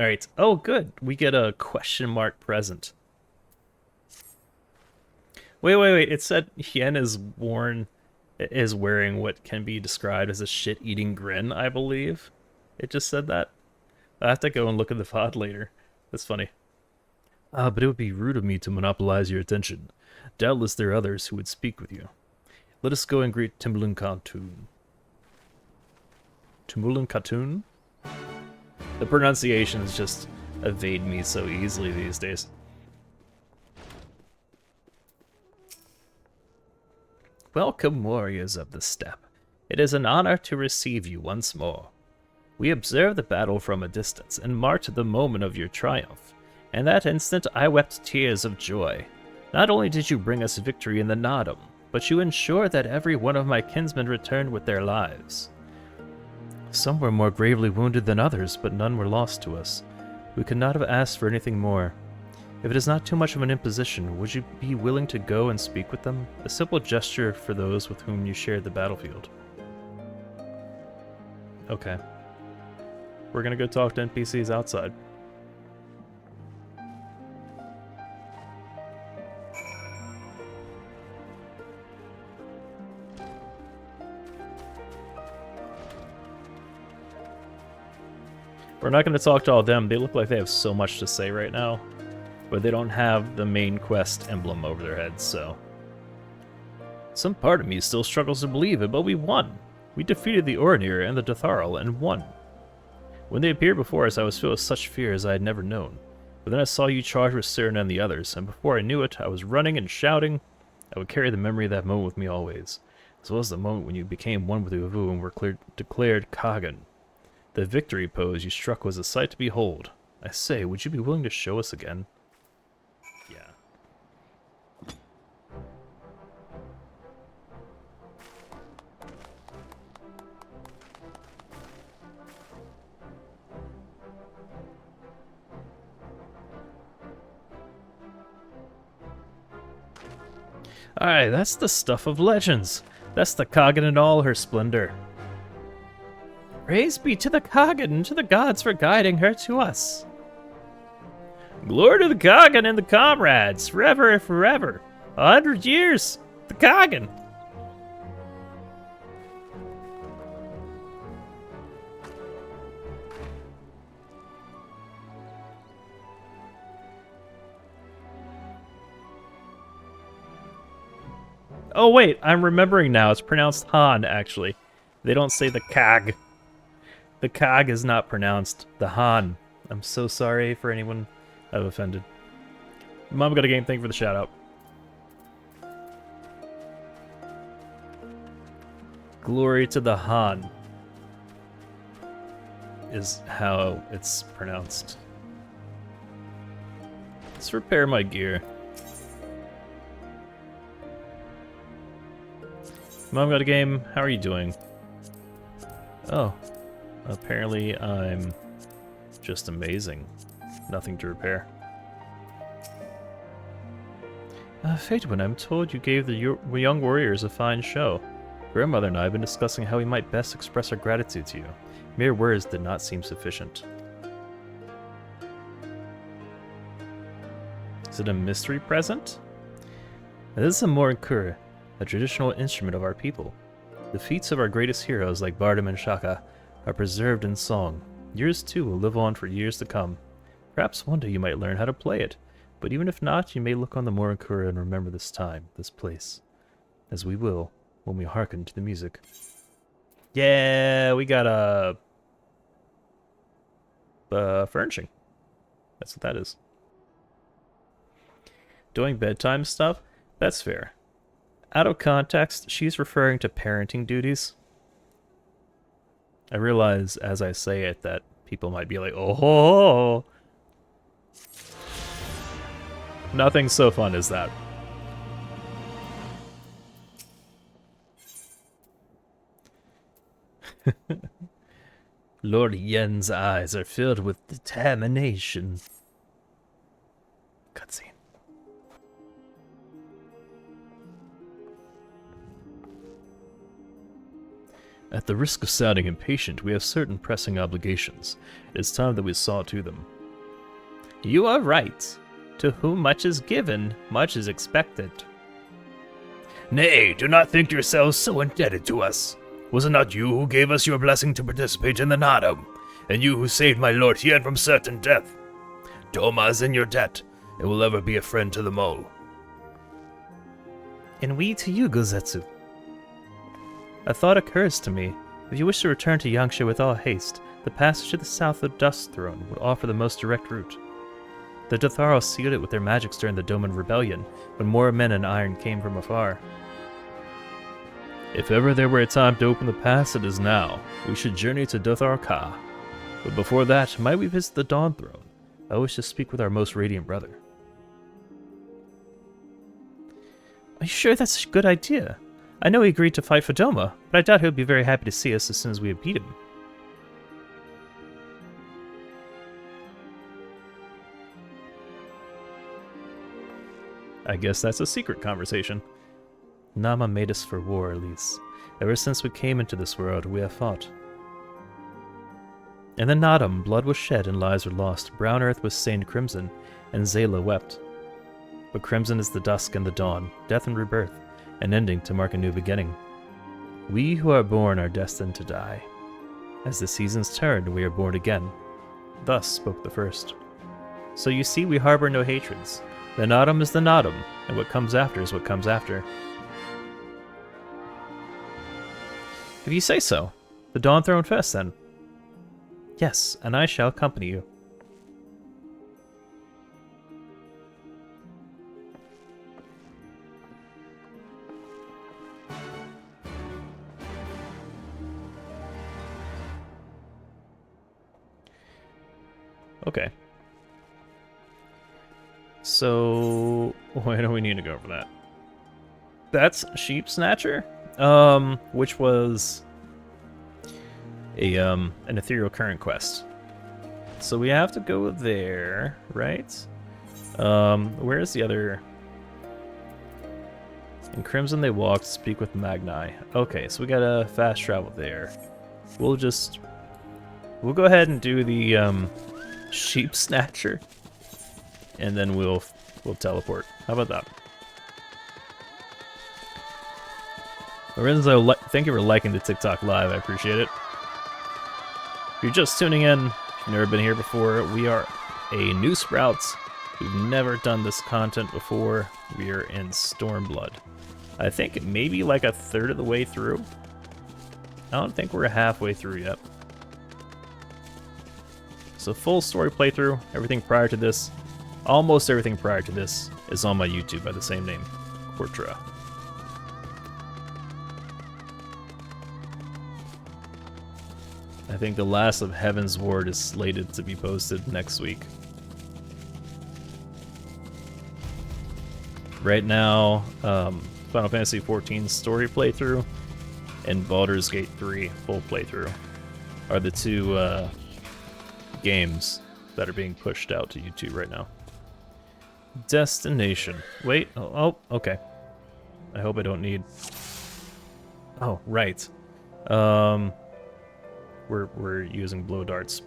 Alright. Oh, good. We get a question mark present. Wait. It said Hien is wearing what can be described as a shit-eating grin, I believe. It just said that. I have to go and look at the VOD later. That's funny. But it would be rude of me to monopolize your attention. Doubtless there are others who would speak with you. Let us go and greet Timulun Khatun. Timulun Khatun? The pronunciations just evade me so easily these days. Welcome, warriors of the steppe. It is an honor to receive you once more. We observed the battle from a distance and marked the moment of your triumph. In that instant, I wept tears of joy. Not only did you bring us victory in the Nadam, but you ensured that every one of my kinsmen returned with their lives. Some were more gravely wounded than others, but none were lost to us. We could not have asked for anything more. If it is not too much of an imposition, would you be willing to go and speak with them? A simple gesture for those with whom you shared the battlefield. Okay. We're gonna go talk to NPCs outside. We're not going to talk to all of them. They look like they have so much to say right now. But they don't have the main quest emblem over their heads, so... Some part of me still struggles to believe it, but we won. We defeated the Orinir and the Tataru and won. When they appeared before us, I was filled with such fear as I had never known. But then I saw you charge with Siren and the others, and before I knew it, I was running and shouting. I would carry the memory of that moment with me always, as well as the moment when you became one with the Uvu and were declared Khagan. The victory pose you struck was a sight to behold. I say, would you be willing to show us again? Yeah. Alright, that's the stuff of legends. That's the Khagan in all her splendor. Praise be to the Khagan and to the gods for guiding her to us. Glory to the Khagan and the comrades, forever and forever. 100 years, the Khagan. Oh wait, I'm remembering now. It's pronounced Han, actually. They don't say the Khag. The Khag is not pronounced the Han. I'm so sorry for anyone I've offended. Mom got a game, thank you for the shout out. Glory to the Han is how it's pronounced. Let's repair my gear. Mom got a game, how are you doing? Oh. Apparently, I'm just amazing. Nothing to repair. Phaedwin, I'm told you gave the young warriors a fine show. Grandmother and I have been discussing how we might best express our gratitude to you. Mere words did not seem sufficient. Is it a mystery present? This is a morinkur, a traditional instrument of our people. The feats of our greatest heroes like Bardam and Shaka are preserved in song. Yours too will live on for years to come. Perhaps one day you might learn how to play it, but even if not, you may look on the Morakura and remember this time, this place, as we will when we hearken to the music. Yeah, we got a furnishing. That's what that is. Doing bedtime stuff? That's fair. Out of context, she's referring to parenting duties. I realize as I say it that people might be like, oh, nothing so fun as that. Lord Yen's eyes are filled with determination. Cutscene. At the risk of sounding impatient, we have certain pressing obligations. It is time that we saw to them. You are right. To whom much is given, much is expected. Nay, do not think yourselves so indebted to us. Was it not you who gave us your blessing to participate in the Nadam, and you who saved my lord Hien from certain death? Doma is in your debt, and will ever be a friend to the mole. And we to you, Gozetsu. A thought occurs to me. If you wish to return to Yangsha with all haste, the passage to the south of Dust Throne would offer the most direct route. The Tataru sealed it with their magics during the Doman Rebellion, when more men in iron came from afar. If ever there were a time to open the pass, it is now. We should journey to Dothar Ka. But before that, might we visit the Dawn Throne? I wish to speak with our most radiant brother. Are you sure that's a good idea? I know he agreed to fight for Doma, but I doubt he'll be very happy to see us as soon as we have beat him. I guess that's a secret conversation. Nama made us for war, Elise. Ever since we came into this world, we have fought. In the Nadam, blood was shed and lives were lost. Brown earth was stained crimson, and Zayla wept. But crimson is the dusk and the dawn, death and rebirth, an ending to mark a new beginning. We who are born are destined to die. As the seasons turn, we are born again. Thus spoke the first. So you see, we harbor no hatreds. The Nadam is the Nadam, and what comes after is what comes after. If you say so, the Dawn Throne Fest then. Yes, and I shall accompany you. Okay. So, where do we need to go for that? That's Sheep Snatcher, which was a an ethereal current quest. So we have to go there, right? Where's the other? In Crimson they walked, speak with Magni. Okay, so we gotta fast travel there. We'll go ahead and do the Sheep Snatcher, and then we'll teleport. How about that? Lorenzo, thank you for liking the TikTok live. I appreciate it. If you're just tuning in, if you've never been here before, we are a new Sprouts. We've never done this content before. We are in Stormblood. I think maybe like a third of the way through. I don't think we're halfway through yet. So full story playthrough, everything prior to this, almost everything prior to this is on my YouTube by the same name, Kortrah. I think the last of Heaven's Ward is slated to be posted next week. Right now, Final Fantasy XIV story playthrough and Baldur's Gate 3 full playthrough are the two games that are being pushed out to YouTube right now. Destination. Wait. Oh, okay. I hope I don't need... Oh, right. We're using blow darts.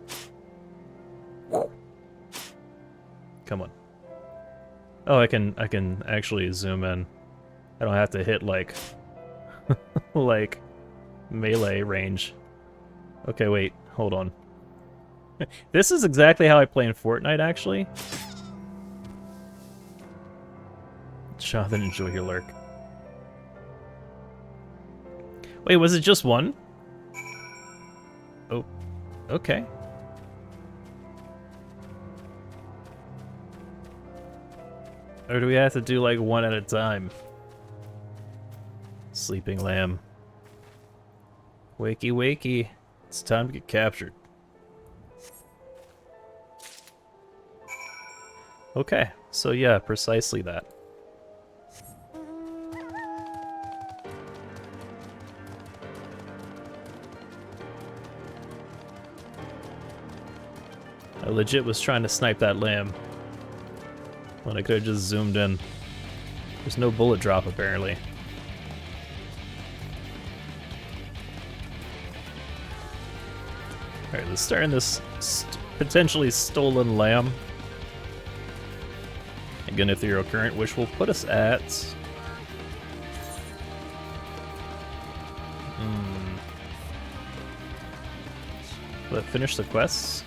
Come on. Oh, I can actually zoom in. I don't have to hit like like melee range. Okay, wait. Hold on. This is exactly how I play in Fortnite, actually. Jonathan, enjoy your lurk. Wait, was it just one? Oh, okay. Or do we have to do like one at a time? Sleeping lamb. Wakey, wakey. It's time to get captured. Okay, so yeah, precisely that. I legit was trying to snipe that lamb when I could have just zoomed in. There's no bullet drop, apparently. Alright, let's start in this potentially stolen lamb. Again, Ethereal Current, which will put us at... Will it finish the quests?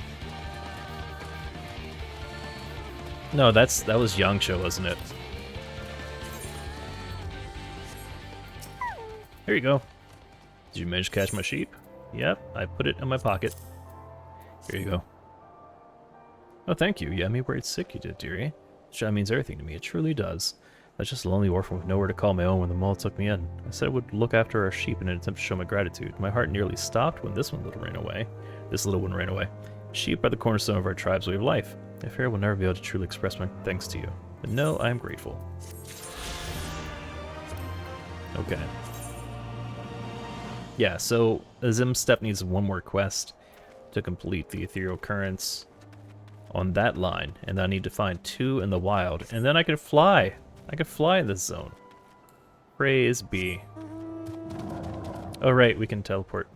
No, that was Yangsha, wasn't it? Here you go. Did you manage to catch my sheep? Yep, I put it in my pocket. Here you go. Oh, thank you. You had me worried sick, you did, dearie. That means everything to me. It truly does. I was just a lonely orphan with nowhere to call my own when the mole took me in. I said I would look after our sheep in an attempt to show my gratitude. My heart nearly stopped when this little one ran away. Sheep are the cornerstone of our tribe's way of life. I fear I will never be able to truly express my thanks to you. But no, I am grateful. Okay. Yeah, so Azim Step needs one more quest to complete the Ethereal Currents on that line, and I need to find 2 in the wild, and then I can fly. I can fly in this zone. Praise be. Oh right, we can teleport.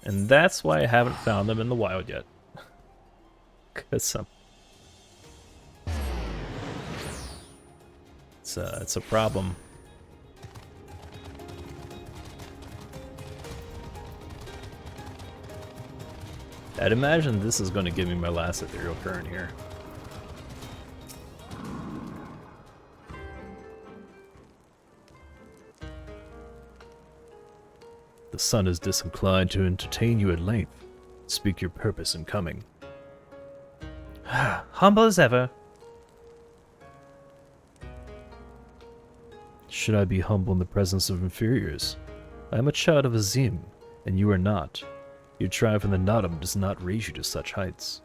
And that's why I haven't found them in the wild yet. Cause it's a problem. I'd imagine this is going to give me my last Ethereal Current here. The sun is disinclined to entertain you at length. Speak your purpose in coming. Humble as ever. Should I be humble in the presence of inferiors? I am a child of Azim, and you are not. Your triumph in the Nadam does not raise you to such heights.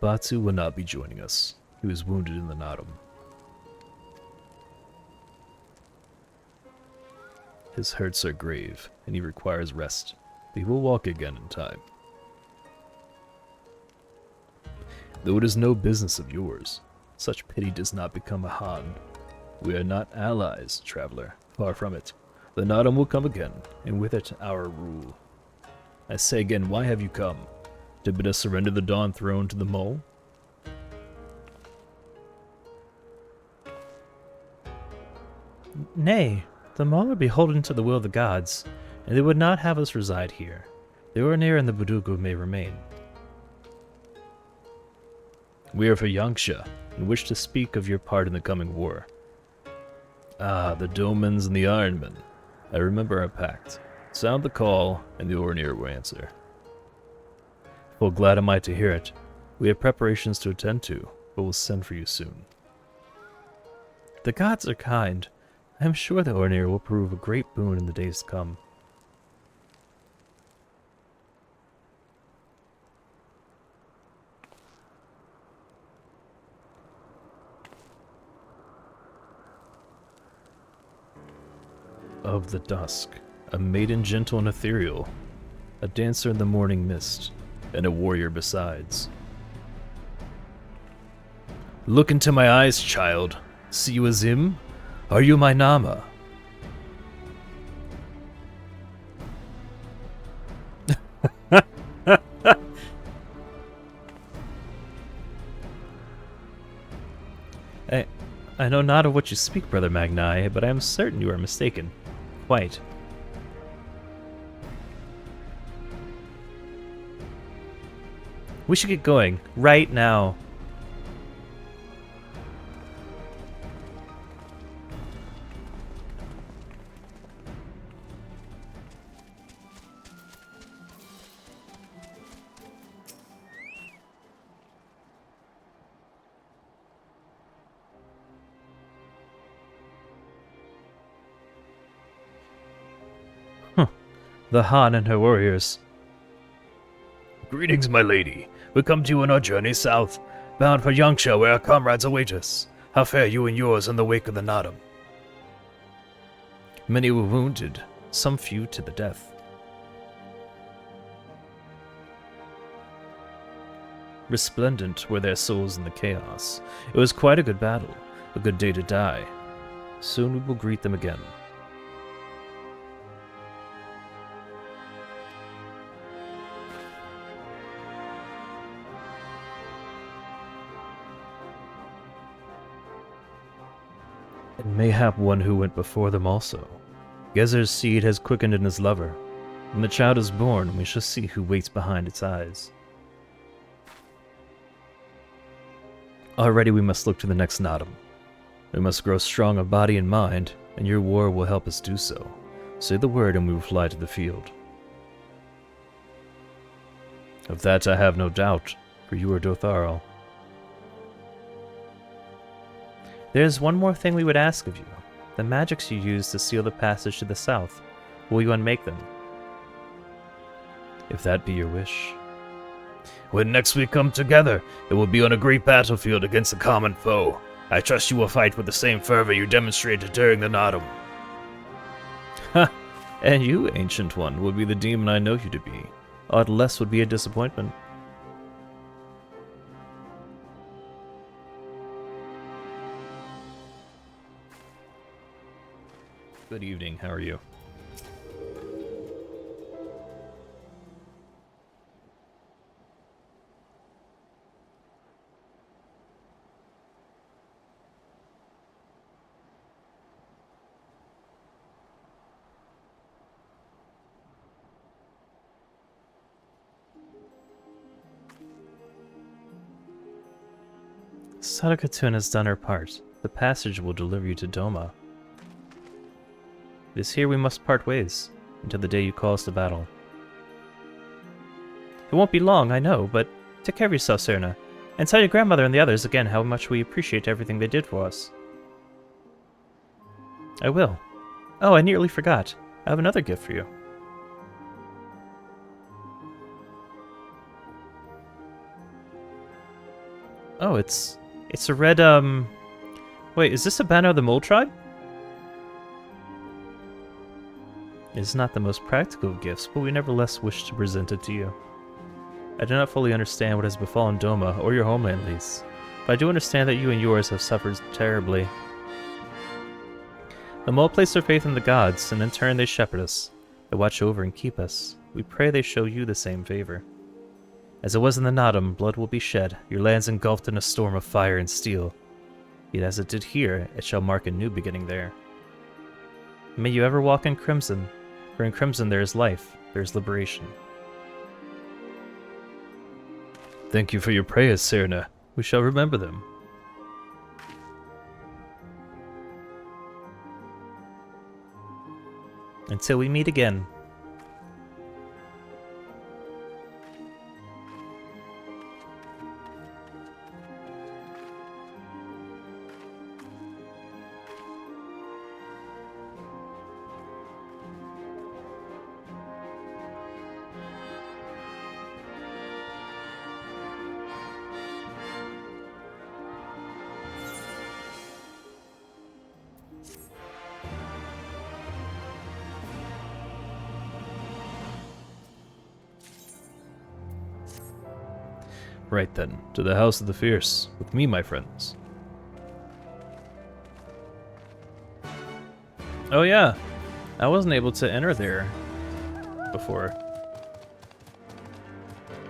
Batu will not be joining us. He was wounded in the Nadam. His hurts are grave, and he requires rest. But he will walk again in time. Though it is no business of yours, such pity does not become a Han. We are not allies, traveler. Far from it. The Nadam will come again, and with it our rule. I say again, why have you come? To bid us surrender the Dawn Throne to the Mole? Nay, the Mole are beholden to the will of the gods, and they would not have us reside here. The Ornir and the Budugu may remain. We are for Yangsha, and wish to speak of your part in the coming war. Ah, the Domans and the Ironmen. I remember our pact. Sound the call, and the Ornir will answer. Full glad am I to hear it. We have preparations to attend to, but will send for you soon. The gods are kind. I am sure the Ornir will prove a great boon in the days to come. Of the dusk, a maiden gentle and ethereal, a dancer in the morning mist, and a warrior besides. Look into my eyes, child. See you Azim? Are you my Nama? I know not of what you speak, Brother Magnai, but I am certain you are mistaken. Quite. We should get going, right now. The Han and her warriors. Greetings, my lady. We come to you on our journey south, bound for Yangsha, where our comrades await us. How fare you and yours in the wake of the Nadam? Many were wounded, some few to the death. Resplendent were their souls in the chaos. It was quite a good battle, a good day to die. Soon we will greet them again. And mayhap one who went before them also. Gezer's seed has quickened in his lover. When the child is born, we shall see who waits behind its eyes. Already we must look to the next Nadam. We must grow strong of body and mind, and your war will help us do so. Say the word and we will fly to the field. Of that I have no doubt, for you are Dotharl. There is one more thing we would ask of you. The magics you use to seal the passage to the south, will you unmake them? If that be your wish. When next we come together, it will be on a great battlefield against a common foe. I trust you will fight with the same fervor you demonstrated during the Nadam. Ha! And you, Ancient One, would be the demon I know you to be. Aught less would be a disappointment. Good evening, how are you? Sadakatun has done her part. The passage will deliver you to Doma. It is here we must part ways, until the day you call us to battle. It won't be long, I know, but take care of yourself, Serna, and tell your grandmother and the others again how much we appreciate everything they did for us. I will. Oh, I nearly forgot. I have another gift for you. Oh, it's a red, Wait, is this a banner of the Mole Tribe? It is not the most practical of gifts, but we nevertheless wish to present it to you. I do not fully understand what has befallen Doma, or your homeland at least, but I do understand that you and yours have suffered terribly. The Mole place their faith in the gods, and in turn they shepherd us. They watch over and keep us. We pray they show you the same favor. As it was in the Nadam, blood will be shed, your lands engulfed in a storm of fire and steel. Yet as it did here, it shall mark a new beginning there. May you ever walk in crimson, for in crimson there is life, there is liberation. Thank you for your prayers, Serna. We shall remember them. Until we meet again. Right then, to the House of the Fierce, with me, my friends. Oh yeah, I wasn't able to enter there before.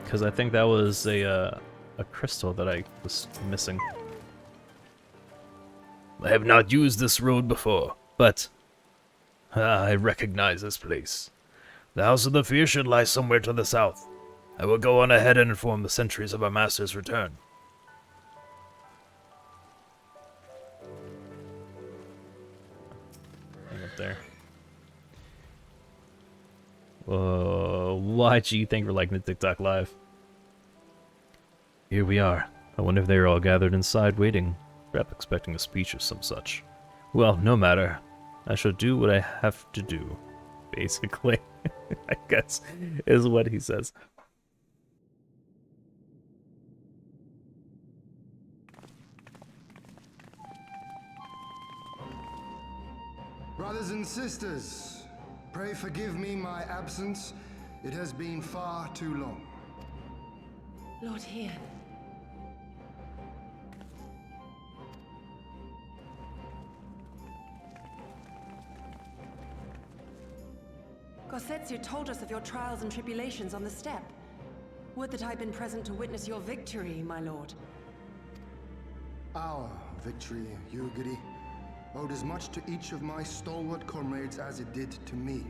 Because I think that was a crystal that I was missing. I have not used this road before, but I recognize this place. The House of the Fierce should lie somewhere to the south. I will go on ahead and inform the sentries of our master's return. Hang up there. Why do you think we're liking the TikTok live? Here we are. I wonder if they are all gathered inside waiting, perhaps expecting a speech or some such. Well, no matter. I shall do what I have to do, basically. I guess is what he says. Brothers and sisters, pray forgive me my absence. It has been far too long. Lord here. Gosetsu told us of your trials and tribulations on the steppe. Would that I'd been present to witness your victory, my lord. Our victory, Yugiri. owed as much to each of my stalwart comrades as it did to me.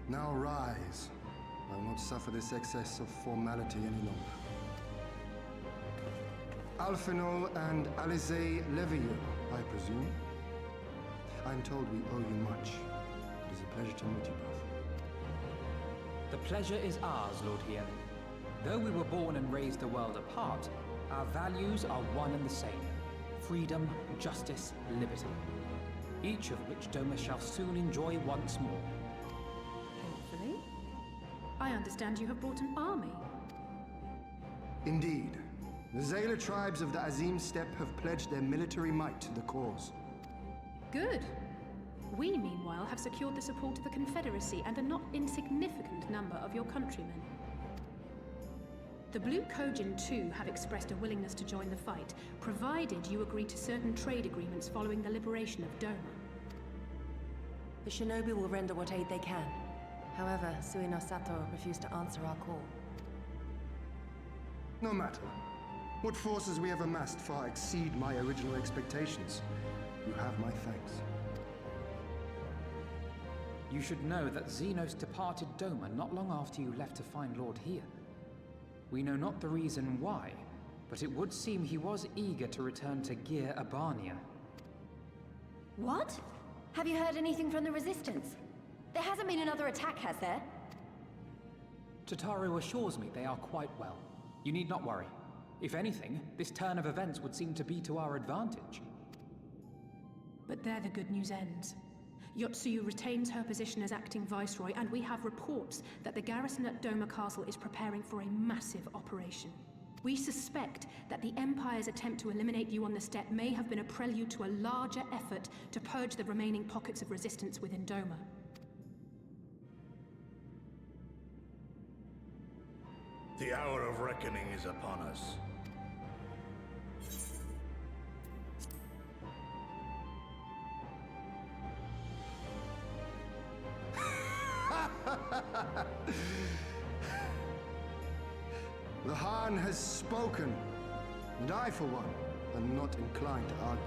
Now rise. I will not suffer this excess of formality any longer. Alphino and Alisae Levieux, I presume. I'm told we owe you much. It is a pleasure to meet you both. The pleasure is ours, Lord Hien. Though we were born and raised a world apart, our values are one and the same. Freedom, justice, liberty. Each of which Doma shall soon enjoy once more. Hopefully. I understand you have brought an army. Indeed. The Zayla tribes of the Azim Steppe have pledged their military might to the cause. Good. We, meanwhile, have secured the support of the Confederacy and a not insignificant number of your countrymen. The Blue Kojin, too, have expressed a willingness to join the fight, provided you agree to certain trade agreements following the liberation of Doma. The shinobi will render what aid they can. However, Suino Sato refused to answer our call. No matter. What forces we have amassed far exceed my original expectations. You have my thanks. You should know that Xenos departed Doma not long after you left to find Lord Hien. We know not the reason why, but it would seem he was eager to return to Gir Abania. What? Have you heard anything from the Resistance? There hasn't been another attack, has there? Tataru assures me they are quite well. You need not worry. If anything, this turn of events would seem to be to our advantage. But there the good news ends. Yotsuyu retains her position as acting viceroy, and we have reports that the garrison at Doma Castle is preparing for a massive operation. We suspect that the Empire's attempt to eliminate you on the steppe may have been a prelude to a larger effort to purge the remaining pockets of resistance within Doma. The hour of reckoning is upon us. The Khan has spoken, and I, for one, am not inclined to argue.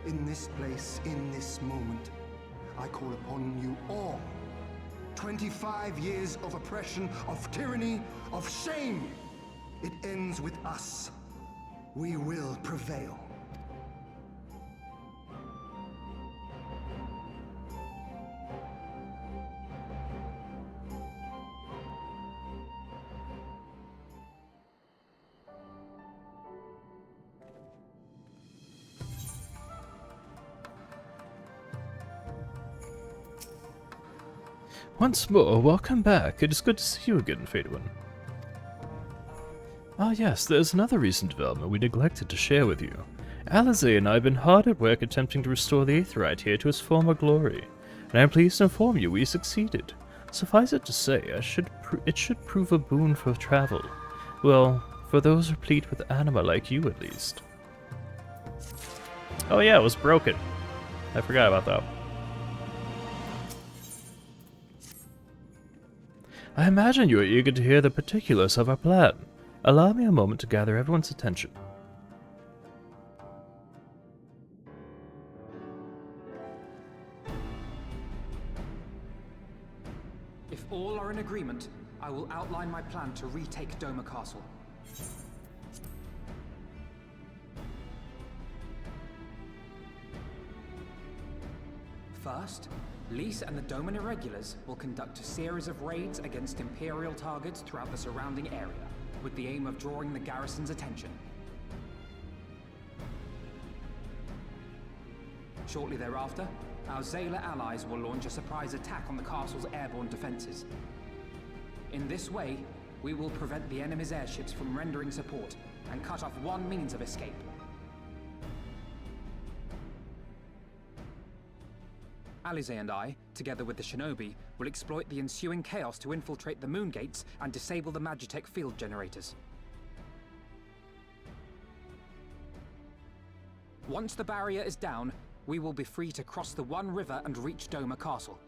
In this place, in this moment, I call upon you all. 25 years of oppression, of tyranny, of shame. It ends with us. We will prevail. Once more, welcome back. It is good to see you again, Fated One. Ah yes, there is another recent development we neglected to share with you. Alisae and I have been hard at work attempting to restore the Aetheryte here to its former glory, and I am pleased to inform you we succeeded. Suffice it to say, it should prove a boon for travel. Well, for those replete with anima like you at least. Oh yeah, it was broken. I forgot about that. I imagine you are eager to hear the particulars of our plan. Allow me a moment to gather everyone's attention. If all are in agreement, I will outline my plan to retake Doma Castle. First, Lise and the Doman Irregulars will conduct a series of raids against Imperial targets throughout the surrounding area, with the aim of drawing the garrison's attention. Shortly thereafter, our Zayla allies will launch a surprise attack on the castle's airborne defenses. In this way, we will prevent the enemy's airships from rendering support and cut off one means of escape. Alisae and I, together with the shinobi, will exploit the ensuing chaos to infiltrate the moon gates and disable the Magitech field generators. Once the barrier is down, we will be free to cross the One River and reach Doma Castle.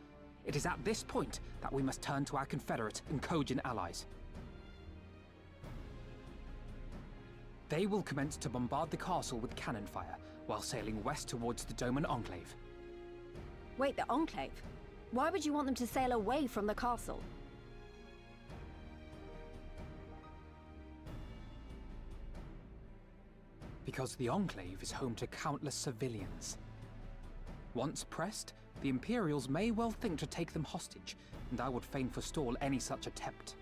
It is at this point that we must turn to our Confederate and Kojin allies. They will commence to bombard the castle with cannon fire, while sailing west towards the Doman Enclave. Wait, the Enclave? Why would you want them to sail away from the castle? Because the Enclave is home to countless civilians. Once pressed, the Imperials may well think to take them hostage, and I would fain forestall any such attempt.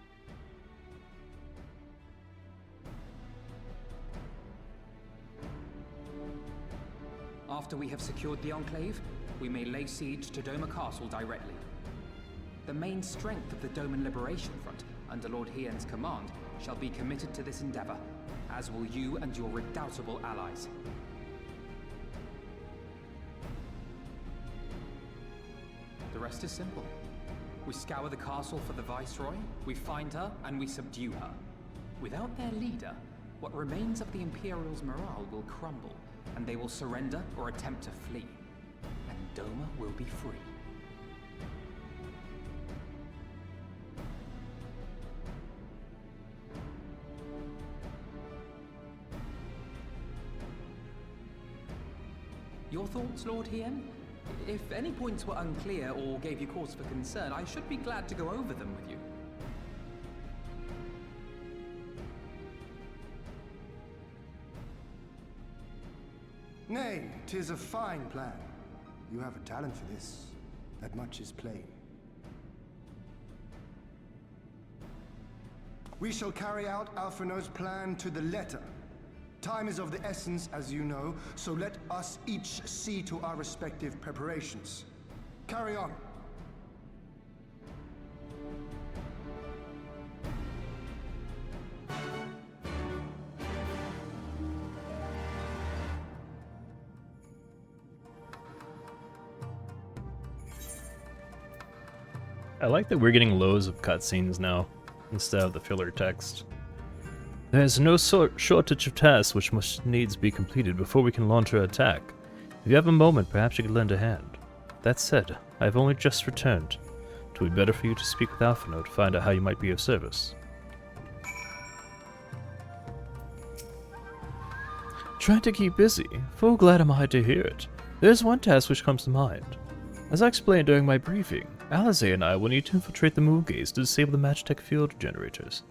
After we have secured the Enclave, we may lay siege to Doma Castle directly. The main strength of the Doman Liberation Front, under Lord Hien's command, shall be committed to this endeavor, as will you and your redoubtable allies. The rest is simple. We scour the castle for the Viceroy, we find her, and we subdue her. Without their leader, what remains of the Imperials' morale will crumble, and they will surrender or attempt to flee. And Doma will be free. Your thoughts, Lord Hien? If any points were unclear or gave you cause for concern, I should be glad to go over them with you. Nay, 'tis a fine plan. You have a talent for this. That much is plain. We shall carry out Alphinaud's plan to the letter. Time is of the essence, as you know, so let us each see to our respective preparations. Carry on. I like that we're getting loads of cutscenes now, instead of the filler text. There is no shortage of tasks which must needs be completed before we can launch our attack. If you have a moment, perhaps you could lend a hand. That said, I have only just returned. It would be better for you to speak with Alphinaud to find out how you might be of service. Trying to keep busy. Full glad am I to hear it. There's one task which comes to mind. As I explained during my briefing, Alisae and I will need to infiltrate the Moon Gates to disable the Magitech field generators.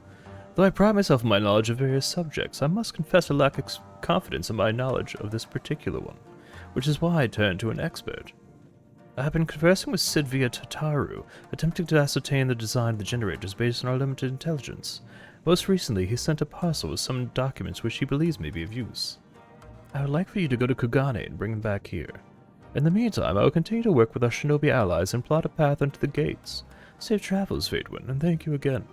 Though I pride myself on my knowledge of various subjects, I must confess I lack confidence in my knowledge of this particular one, which is why I turned to an expert. I have been conversing with Sid via Tataru, attempting to ascertain the design of the generators based on our limited intelligence. Most recently, he sent a parcel with some documents which he believes may be of use. I would like for you to go to Khagan and bring them back here. In the meantime, I will continue to work with our shinobi allies and plot a path into the gates. Safe travels, Fatewind, and thank you again.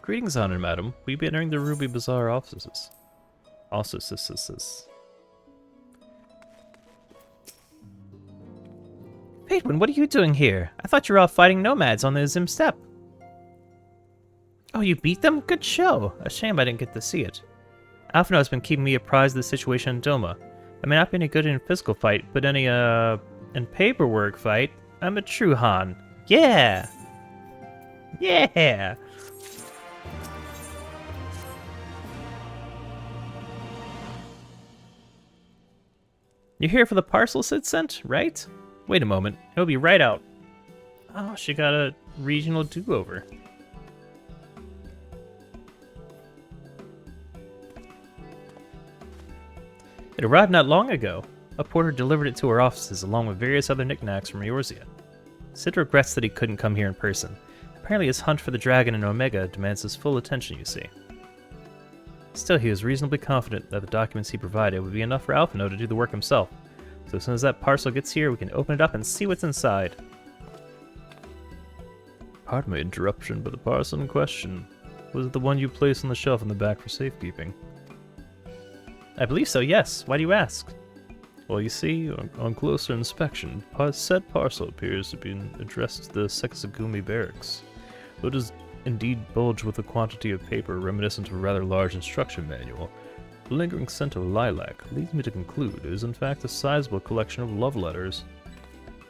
Greetings, Honored Madam. Will you be entering the Ruby Bazaar offices? Fatewind, what are you doing here? I thought you were out fighting nomads on the Zim Steppe. Oh, you beat them? Good show. A shame I didn't get to see it. Alphinaud has been keeping me apprised of the situation in Doma. I may not be any good in physical fight, but in paperwork fight, I'm a true Han. Yeah! Yeah! You're here for the parcel Sid sent, right? Wait a moment, it'll be right out. Oh, she got a regional do-over. It arrived not long ago. A porter delivered it to our offices along with various other knickknacks from Eorzea. Sid regrets that he couldn't come here in person. Apparently his hunt for the dragon in Omega demands his full attention, you see. Still, he was reasonably confident that the documents he provided would be enough for Alphinaud to do the work himself. So as soon as that parcel gets here, we can open it up and see what's inside. Pardon my interruption, but the parcel in question, was it the one you placed on the shelf in the back for safekeeping? I believe so, yes. Why do you ask? Well, you see, on closer inspection, said parcel appears to be addressed to the Sekisagumi barracks. Though it does indeed bulge with a quantity of paper reminiscent of a rather large instruction manual, the lingering scent of lilac leads me to conclude it is in fact a sizable collection of love letters.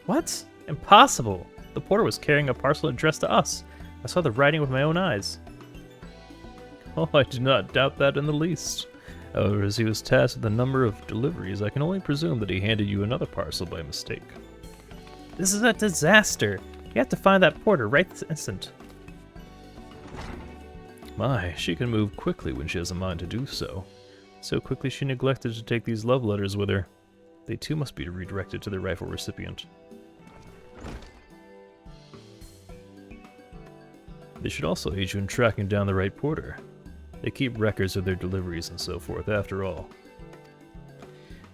What? Impossible! The porter was carrying a parcel addressed to us. I saw the writing with my own eyes. Oh, I do not doubt that in the least. However, as he was tasked with the number of deliveries, I can only presume that he handed you another parcel by mistake. This is a disaster. You have to find that porter right this instant. My, she can move quickly when she has a mind to do so. So quickly she neglected to take these love letters with her. They too must be redirected to their rightful recipient. They should also aid you in tracking down the right porter. They keep records of their deliveries and so forth, after all.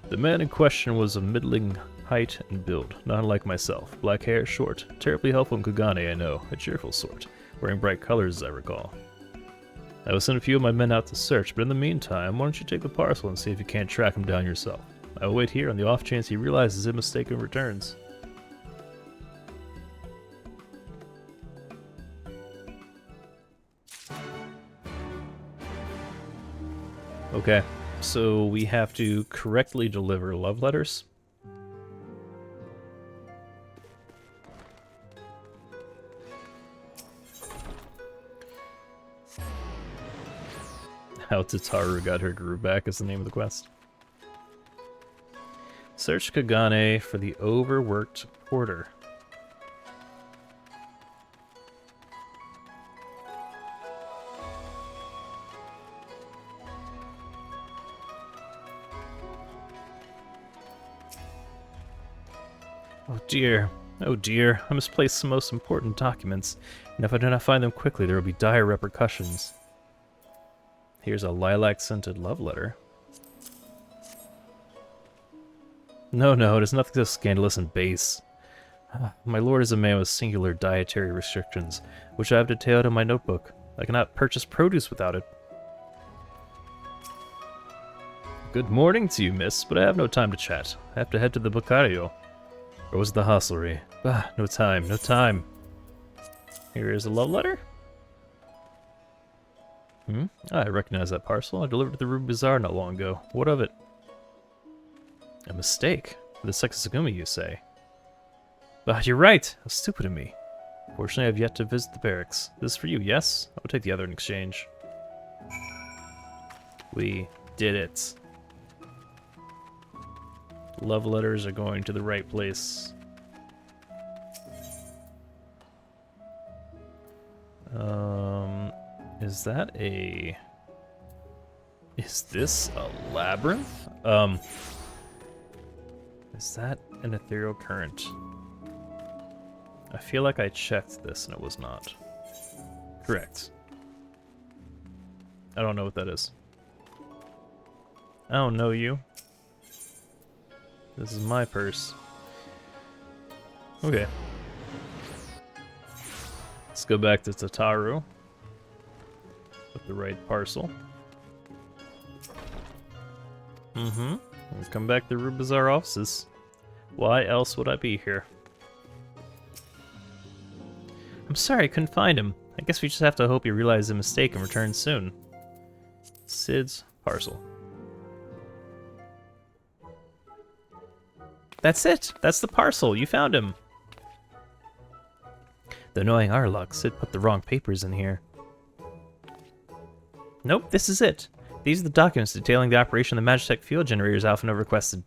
The man in question was of middling height and build, not unlike myself. Black hair, short, terribly helpful in Khagan, I know, a cheerful sort, wearing bright colors as I recall. I will send a few of my men out to search, but in the meantime, why don't you take the parcel and see if you can't track him down yourself. I will wait here on the off chance he realizes his mistake and returns. Okay, so we have to correctly deliver love letters. How Tataru got her groove back is the name of the quest. Search Khagan for the overworked porter. Oh dear, I misplaced some most important documents, and if I do not find them quickly, there will be dire repercussions. Here's a lilac-scented love letter. No, it is nothing so scandalous and base. My lord is a man with singular dietary restrictions, which I have detailed in my notebook. I cannot purchase produce without it. Good morning to you, miss, but I have no time to chat. I have to head to the Bocario. Or was it the hostelry? No time. Here is a love letter. I recognize that parcel. I delivered to the Ruby Bazaar not long ago. What of it? A mistake. The Sekisagumi, you say? You're right. How stupid of me. Fortunately, I have yet to visit the barracks. This is for you, yes? I will take the other in exchange. We did it. Love letters are going to the right place. Is that a... Is this a labyrinth? Is that an ethereal current? I feel like I checked this and it was not. Correct. I don't know what that is. I don't know you. This is my purse. Okay. Let's go back to Tataru. With the right parcel. We'll come back to Ruby Bazaar offices. Why else would I be here? I'm sorry I couldn't find him. I guess we just have to hope he realizes the mistake and returns soon. Sid's parcel. That's it! That's the parcel! You found him! Though knowing our luck, Sid put the wrong papers in here. Nope, this is it. These are the documents detailing the operation of the Magitech field generators Alphino requested.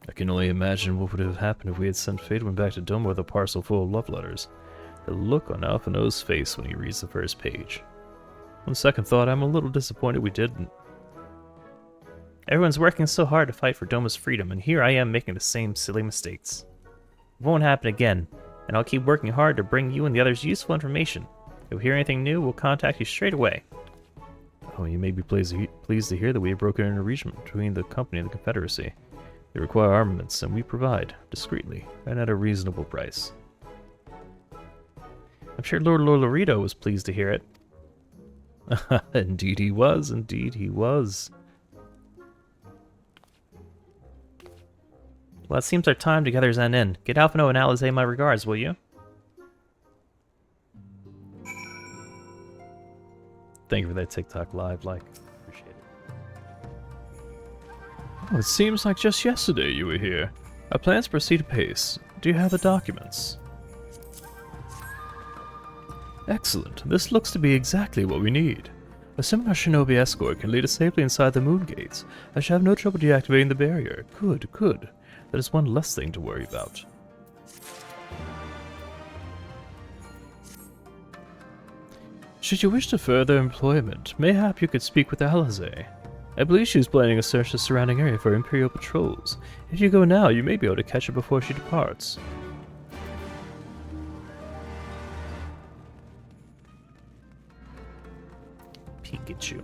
I can only imagine what would have happened if we had sent Fadewind back to Doma with a parcel full of love letters. The look on Alphino's face when he reads the first page. On second thought, I'm a little disappointed we didn't. Everyone's working so hard to fight for Doma's freedom, and here I am making the same silly mistakes. It won't happen again, and I'll keep working hard to bring you and the others useful information. If we hear anything new, we'll contact you straight away. Oh, you may be pleased to hear that we have broken an arrangement between the company and the Confederacy. They require armaments, and we provide, discreetly, and at a reasonable price. I'm sure Lord Lorito was pleased to hear it. Indeed he was, indeed he was. Well, it seems our time together is at an end. Get Alphino and Alisae my regards, will you? Thank you for that TikTok live like. Appreciate it. Oh, it seems like just yesterday you were here. Our plans proceed apace. Do you have the documents? Excellent. This looks to be exactly what we need. A similar shinobi escort can lead us safely inside the moon gates. I shall have no trouble deactivating the barrier. Good, good. That is one less thing to worry about. Should you wish to further employment, mayhap you could speak with Alisae. I believe she is planning a search of the surrounding area for Imperial patrols. If you go now, you may be able to catch her before she departs. Pikachu.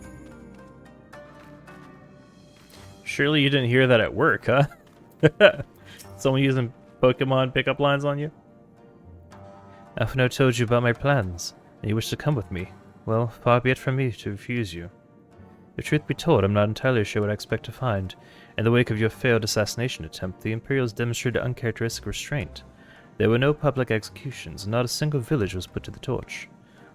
Surely you didn't hear that at work, huh? Someone using Pokemon pickup lines on you? Afino told you about my plans, and you wish to come with me. Well, far be it from me to refuse you. If truth be told, I'm not entirely sure what I expect to find. In the wake of your failed assassination attempt, the Imperials demonstrated uncharacteristic restraint. There were no public executions, and not a single village was put to the torch.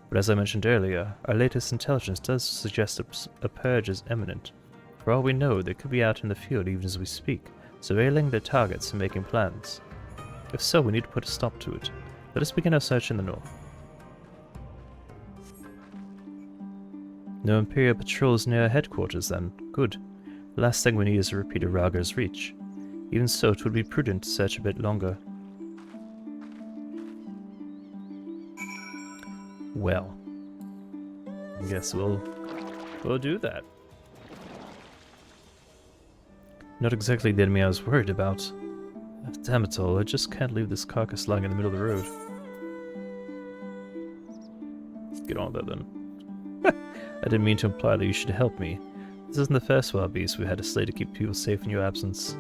But as I mentioned earlier, our latest intelligence does suggest a purge is imminent. For all we know, they could be out in the field even as we speak, surveilling their targets and making plans. If so, we need to put a stop to it. Let us begin our search in the north. No Imperial patrols near our headquarters, then. Good. The last thing we need is a repeat of Rauger's reach. Even so, it would be prudent to search a bit longer. Well, I guess we'll do that. Not exactly the enemy I was worried about. Damn it all, I just can't leave this carcass lying in the middle of the road. Get on with that then. I didn't mean to imply that you should help me. This isn't the first wild beast we had to slay to keep people safe in your absence.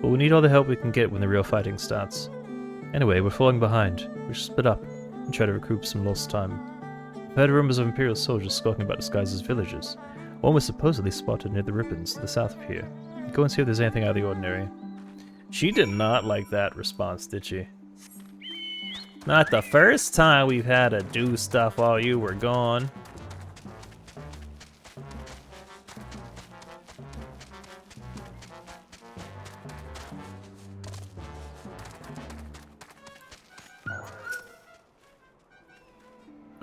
But we need all the help we can get when the real fighting starts. Anyway, we're falling behind. We should split up and try to recoup some lost time. I've heard rumors of Imperial soldiers skulking about disguised as villagers. One was supposedly spotted near the ribbons to the south of here. Go and see if there's anything out of the ordinary. She did not like that response, did she? Not the first time we've had to do stuff while you were gone.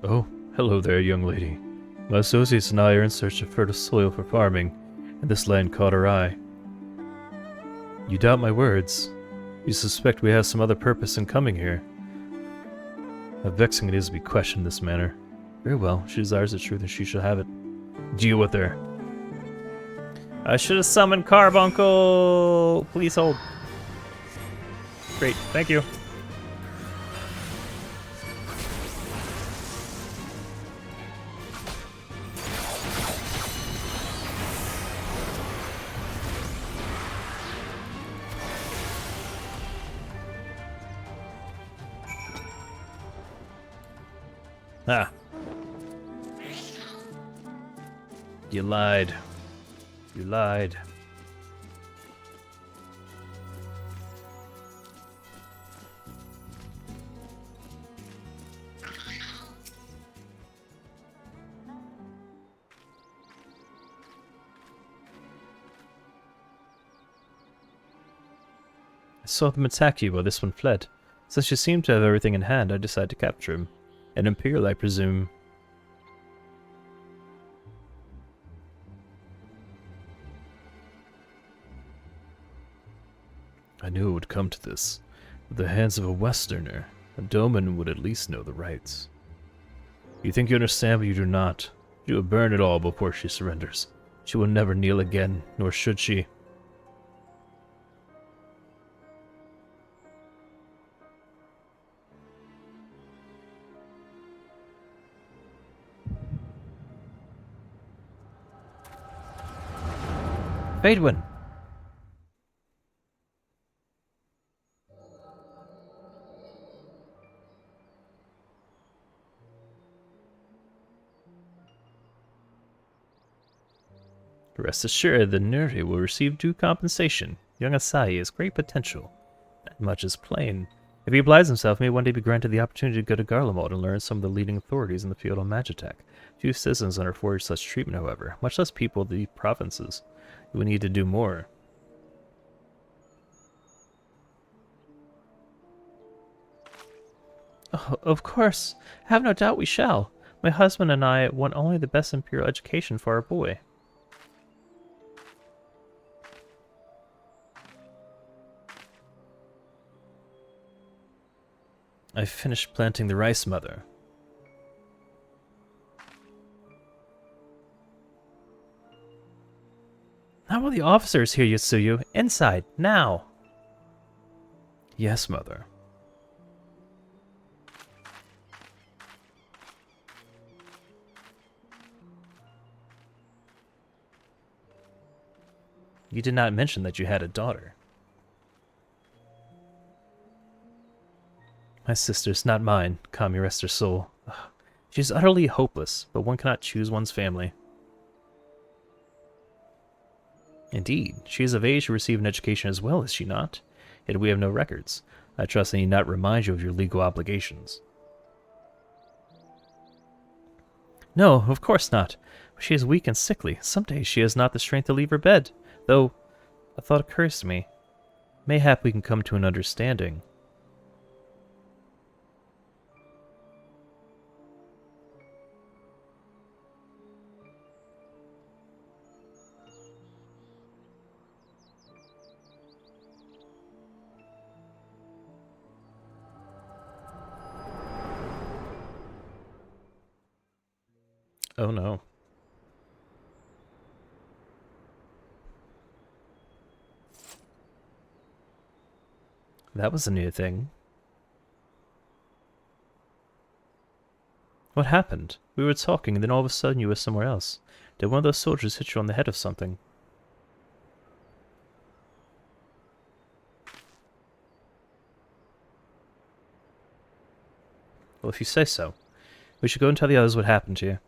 Oh, hello there, young lady. My associates and I are in search of fertile soil for farming, and this land caught our eye. You doubt my words. You suspect we have some other purpose in coming here. How vexing it is to be questioned in this manner. Very well, she desires the truth and she shall have it. Deal with her. I should have summoned Carbuncle! Please hold. Great, thank you. Ah. You lied. You lied. I saw them attack you while this one fled. Since you seem to have everything in hand, I decided to capture him. An Imperial, I presume. I knew it would come to this. With the hands of a Westerner, a Doman would at least know the rights. You think you understand, but you do not. She will burn it all before she surrenders. She will never kneel again, nor should she. Faedwin! Rest assured, the Nerdy will receive due compensation. Young Alisae has great potential. That much is plain. If he applies himself, he may one day be granted the opportunity to go to Garlemald and learn some of the leading authorities in the field on Magitek. Few citizens are afforded such treatment, however, much less people of the provinces. We need to do more. Oh, of course. Have no doubt we shall. My husband and I want only the best imperial education for our boy. I've finished planting the rice, Mother. Not while the officers here, Yotsuyu. Inside, now! Yes, Mother. You did not mention that you had a daughter. My sister's not mine, Kami rest her soul. Ugh. She is utterly hopeless, but one cannot choose one's family. Indeed, she is of age to receive an education as well, is she not? Yet we have no records. I trust I need not remind you of your legal obligations. No, of course not. She is weak and sickly. Some days she has not the strength to leave her bed. Though, a thought occurs to me. Mayhap we can come to an understanding. Oh no. That was a new thing. What happened? We were talking and then all of a sudden you were somewhere else. Did one of those soldiers hit you on the head of something? Well, if you say so. We should go and tell the others what happened to you.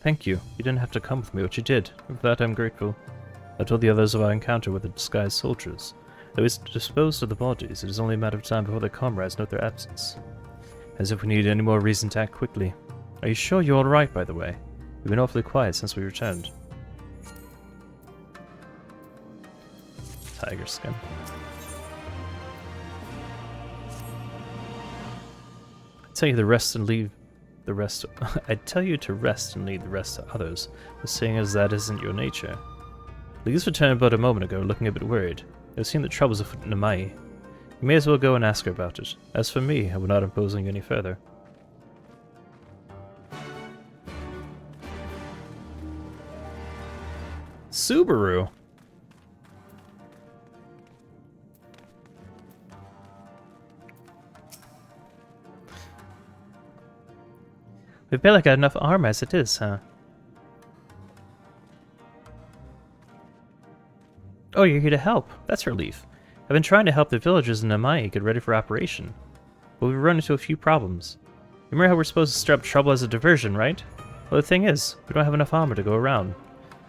Thank you. You didn't have to come with me, but you did. For that I'm grateful. I told the others of our encounter with the disguised soldiers. Though we disposed of the bodies, it is only a matter of time before their comrades note their absence. As if we needed any more reason to act quickly. Are you sure you're alright, by the way? We've been awfully quiet since we returned. Tiger skin. I tell you the rest and leave the rest. I'd tell you to rest and leave the rest to others, but seeing as that isn't your nature. Lee's returned but a moment ago, looking a bit worried. They've seen the troubles afoot in Namai. You may as well go and ask her about it. As for me, I will not impose on you any further. Subaru! We've barely got enough armor as it is, huh? Oh, you're here to help. That's a relief. I've been trying to help the villagers in Namai get ready for operation, but we've run into a few problems. Remember how we're supposed to stir up trouble as a diversion, right? Well, the thing is, we don't have enough armor to go around.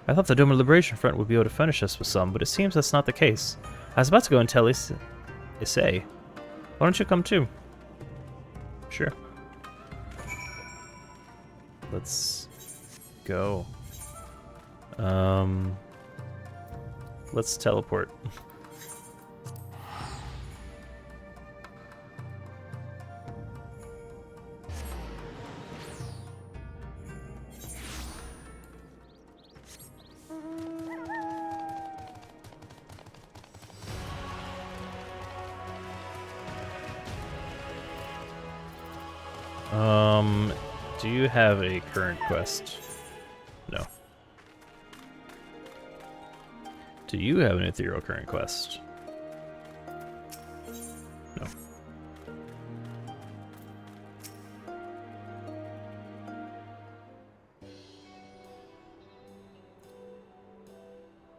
I thought the Doma Liberation Front would be able to furnish us with some, but it seems that's not the case. I was about to go and tell Alisae. Why don't you come too? Sure. Let's go. Let's teleport. Do you have a current quest? No. Do you have an ethereal current quest? No.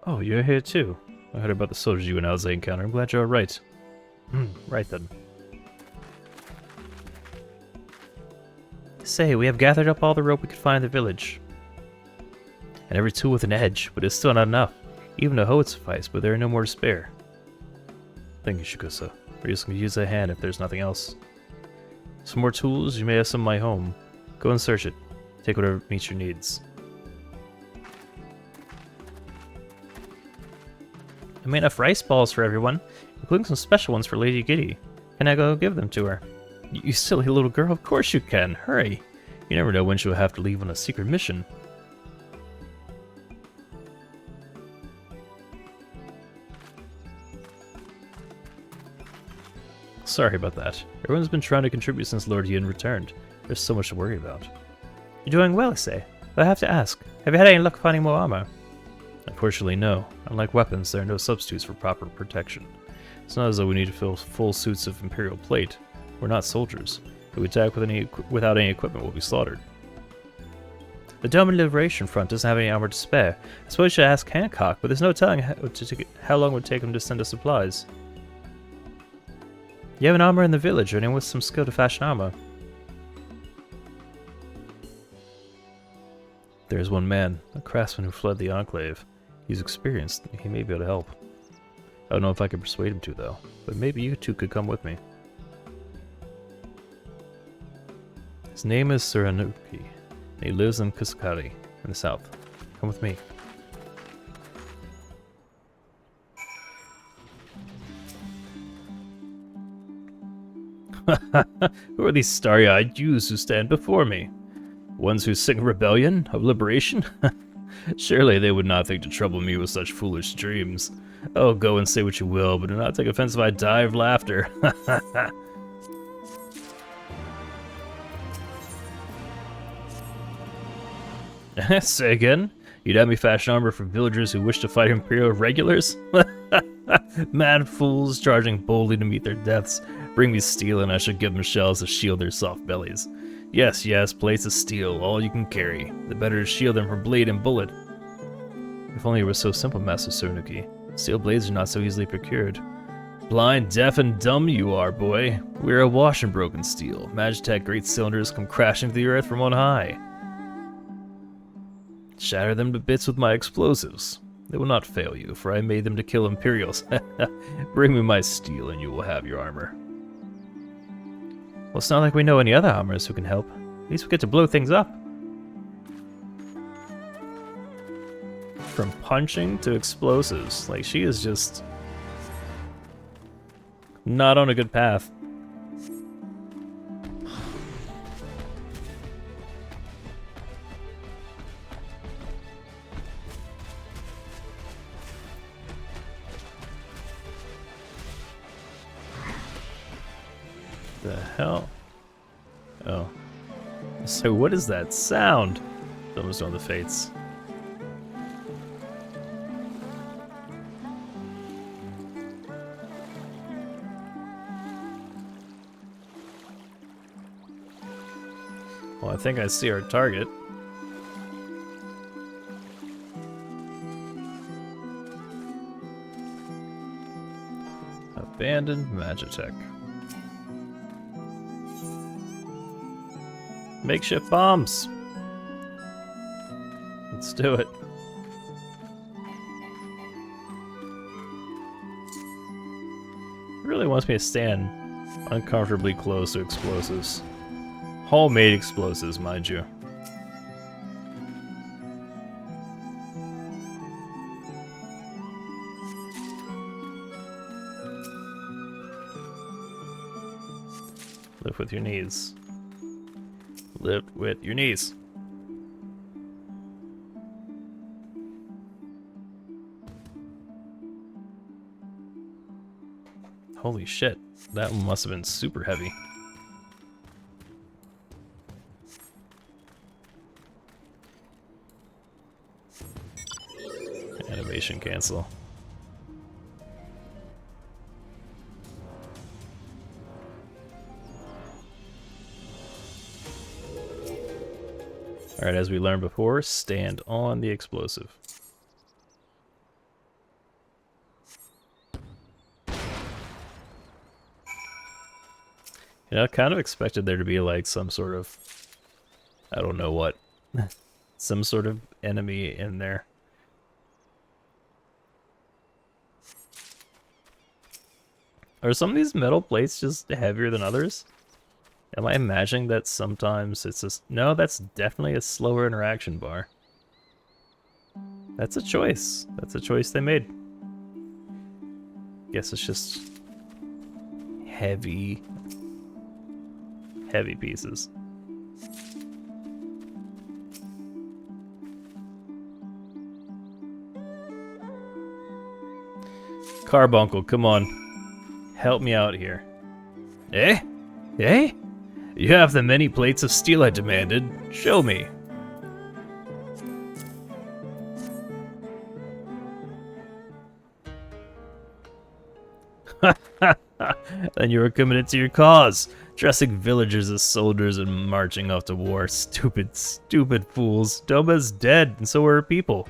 Oh, you're here too. I heard about the soldiers you and Alisae encountered. I'm glad you're alright. Right then. Say, we have gathered up all the rope we could find in the village. And every tool with an edge, but it's still not enough. Even a hoe would suffice, but there are no more to spare. Thank you, Shikusa. We're just gonna use a hand if there's nothing else. Some more tools? You may have some in my home. Go and search it. Take whatever meets your needs. I made enough rice balls for everyone, including some special ones for Lady Giddy. Can I go give them to her? You silly little girl, of course you can. Hurry. You never know when she'll have to leave on a secret mission. Sorry about that. Everyone's been trying to contribute since Lord Yin returned. There's so much to worry about. You're doing well, Alisae. But I have to ask, have you had any luck finding more armor? Unfortunately, no. Unlike weapons, there are no substitutes for proper protection. It's not as though we need to fill full suits of Imperial plate. We're not soldiers. If we attack without any equipment, we'll be slaughtered. The Doma Liberation Front doesn't have any armor to spare. I suppose you should ask Hancock, but there's no telling how long it would take him to send us supplies. You have an armor in the village, or anyone with some skill to fashion armor? There is one man, a craftsman who fled the Enclave. He's experienced. He may be able to help. I don't know if I could persuade him to, though. But maybe you two could come with me. His name is Suranuki, and he lives in Kusakari, in the south. Come with me. Who are these starry-eyed Jews who stand before me? Ones who sing rebellion, of liberation? Surely they would not think to trouble me with such foolish dreams. Oh, go and say what you will, but do not take offense if I die of laughter. Say again? You'd have me fashion armor for villagers who wish to fight Imperial regulars? Mad fools charging boldly to meet their deaths. Bring me steel and I shall give them shells to shield their soft bellies. Yes, yes, plates of steel, all you can carry. The better to shield them from blade and bullet. If only it were so simple, Master Suranuki. Steel blades are not so easily procured. Blind, deaf, and dumb you are, boy. We are awash in broken steel. Magitech great cylinders come crashing to the earth from on high. Shatter them to bits with my explosives. They will not fail you, for I made them to kill Imperials. Bring me my steel and you will have your armor. Well, it's not like we know any other armorers who can help. At least we get to blow things up. From punching to explosives. Like, she is just not on a good path. The hell? Oh. So what is that sound? It's almost on the fates. Well, I think I see our target. Abandoned Magitech. Makeshift bombs. Let's do it. It really wants me to stand uncomfortably close to explosives. Homemade explosives, mind you. Lift with your knees. Lift with your knees. Holy shit, that one must have been super heavy. Animation cancel. Alright, as we learned before, stand on the explosive. You know, I kind of expected there to be like some sort of, I don't know what, some sort of enemy in there. Are some of these metal plates just heavier than others? Am I imagining that sometimes it's just... No, that's definitely a slower interaction bar. That's a choice. That's a choice they made. Guess it's just heavy pieces. Carbuncle, come on. Help me out here. Eh? Eh? You have the many plates of steel I demanded. Show me. Then you were committed to your cause, dressing villagers as soldiers and marching off to war. Stupid, stupid fools. Doma's dead, and so are her people.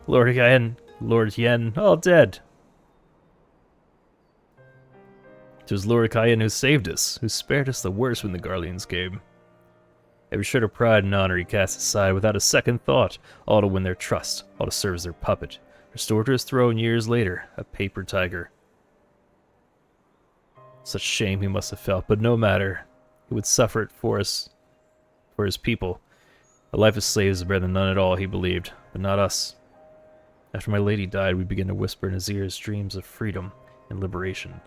Lord Yen, all dead. It was Lord Khagan who saved us, who spared us the worst when the Garleans came. Every shred of pride and honor he cast aside without a second thought, all to win their trust, all to serve as their puppet, restored to his throne years later, a paper tiger. Such shame he must have felt, but no matter. He would suffer it for us, for his people. A life of slaves is better than none at all, he believed, but not us. After my lady died, we began to whisper in his ears dreams of freedom and liberation.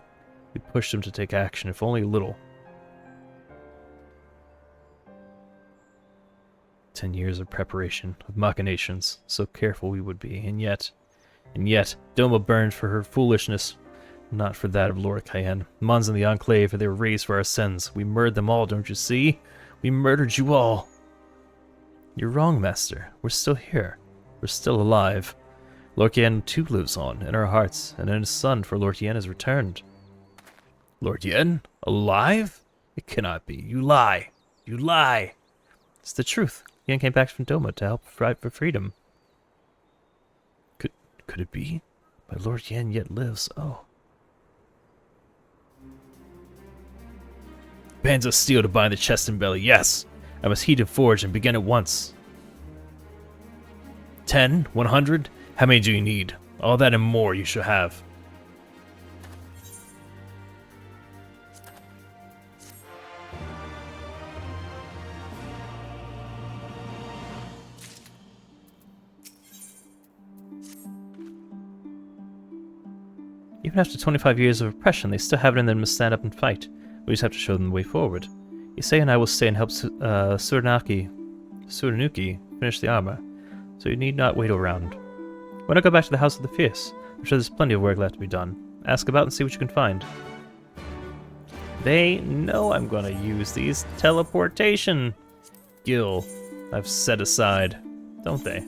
We pushed him to take action, if only a little. 10 years of preparation, of machinations, so careful we would be, and yet, Doma burned for her foolishness, not for that of Lord Khagan. Mons and the Enclave, they were raised for our sins. We murdered them all, don't you see? We murdered you all. You're wrong, Master. We're still here. We're still alive. Lord Khagan too lives on, in our hearts, and in his son, for Lord Yen has returned. Lord Yen? Alive? It cannot be. You lie. You lie. It's the truth. Yen came back from Doma to help fight for freedom. Could it be? My Lord Yen yet lives. Oh. Bands of steel to bind the chest and belly. Yes. I must heat and forge and begin at once. 10? 100? How many do you need? All that and more you shall have. Even after 25 years of oppression, they still have it in them to stand up and fight. We just have to show them the way forward. Alisae and I will stay and help Suranuki finish the armor, so you need not wait around. When I go back to the House of the Fierce, I'm sure there's plenty of work left to be done. Ask about and see what you can find. They know I'm gonna use these teleportation gil I've set aside, don't they?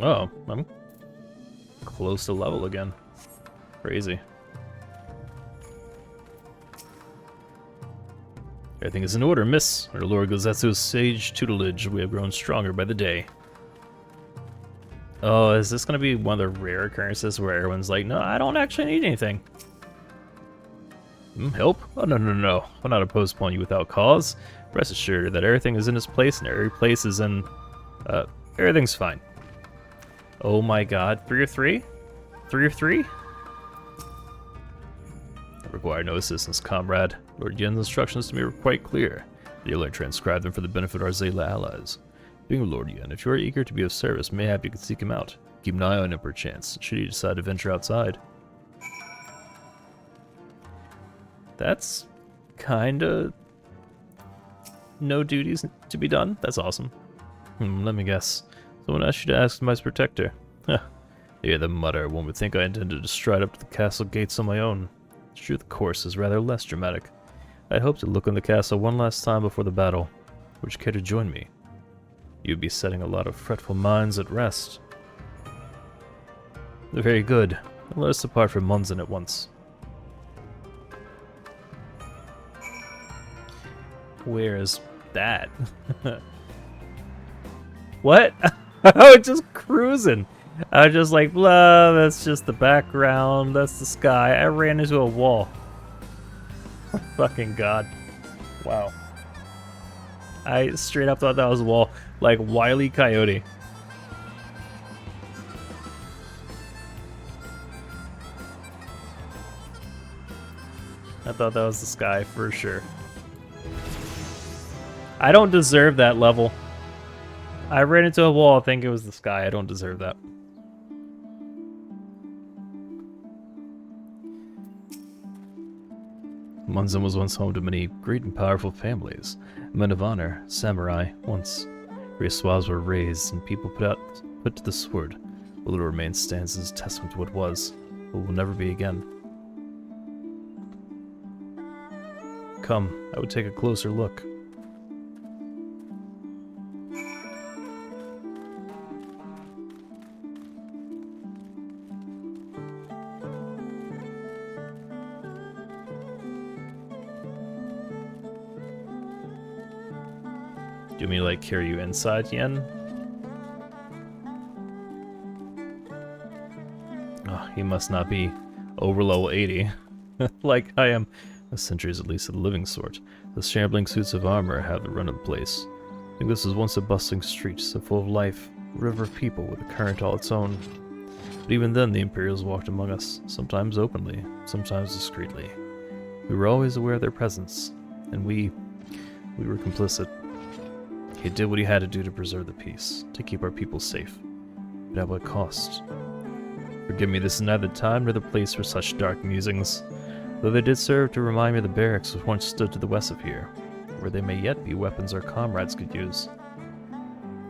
Oh, I'm close to level again. Crazy. Everything is in order, miss. Under Lord Gozetsu's sage tutelage, we have grown stronger by the day. Oh, is this gonna be one of the rare occurrences where everyone's like, no, I don't actually need anything? Help? Oh, no. I'll not impose upon you without cause. Rest assured that everything is in its place and every place is in... everything's fine. Oh my god, 3 or 3? 3 or 3? I require no assistance, comrade. Lord Yen's instructions to me were quite clear. You'll learn to transcribe them for the benefit of our Zayla allies. Being Lord Yen, if you are eager to be of service, mayhap you can seek him out. Keep an eye on him perchance, should he decide to venture outside. That's kinda... no duties to be done? That's awesome. Let me guess. Someone asked you to ask my protector. Huh. Yeah, the mutter. One would think I intended to stride up to the castle gates on my own. It's true the course is rather less dramatic. I'd hoped to look on the castle one last time before the battle. Would you care to join me? You'd be setting a lot of fretful minds at rest. Very good. Let us depart from Munzen at once. Where is that? What? I was just cruising. I was just like, blah, that's just the background, that's the sky. I ran into a wall. fucking god. Wow. I straight up thought that was a wall. Like Wile E. Coyote. I thought that was the sky for sure. I don't deserve that level. I ran into a wall, I think it was the sky. I don't deserve that. Munzen was once home to many great and powerful families, men of honor, samurai, once. Great swaths were raised and people put to the sword. What little remains stands as a testament to what was, but will never be again. Come, I would take a closer look. Do you want me to like carry you inside, Yen? Oh, he must not be over level 80. Like I am. A century is at least of the living sort. The shambling suits of armor have the run of the place. I think this was once a bustling street, so full of life, a river of people with a current all its own. But even then the Imperials walked among us, sometimes openly, sometimes discreetly. We were always aware of their presence, and we were complicit. He did what he had to do to preserve the peace, to keep our people safe. But at what cost? Forgive me, this is neither the time nor the place for such dark musings, though they did serve to remind me of the barracks which once stood to the west of here, where there may yet be weapons our comrades could use.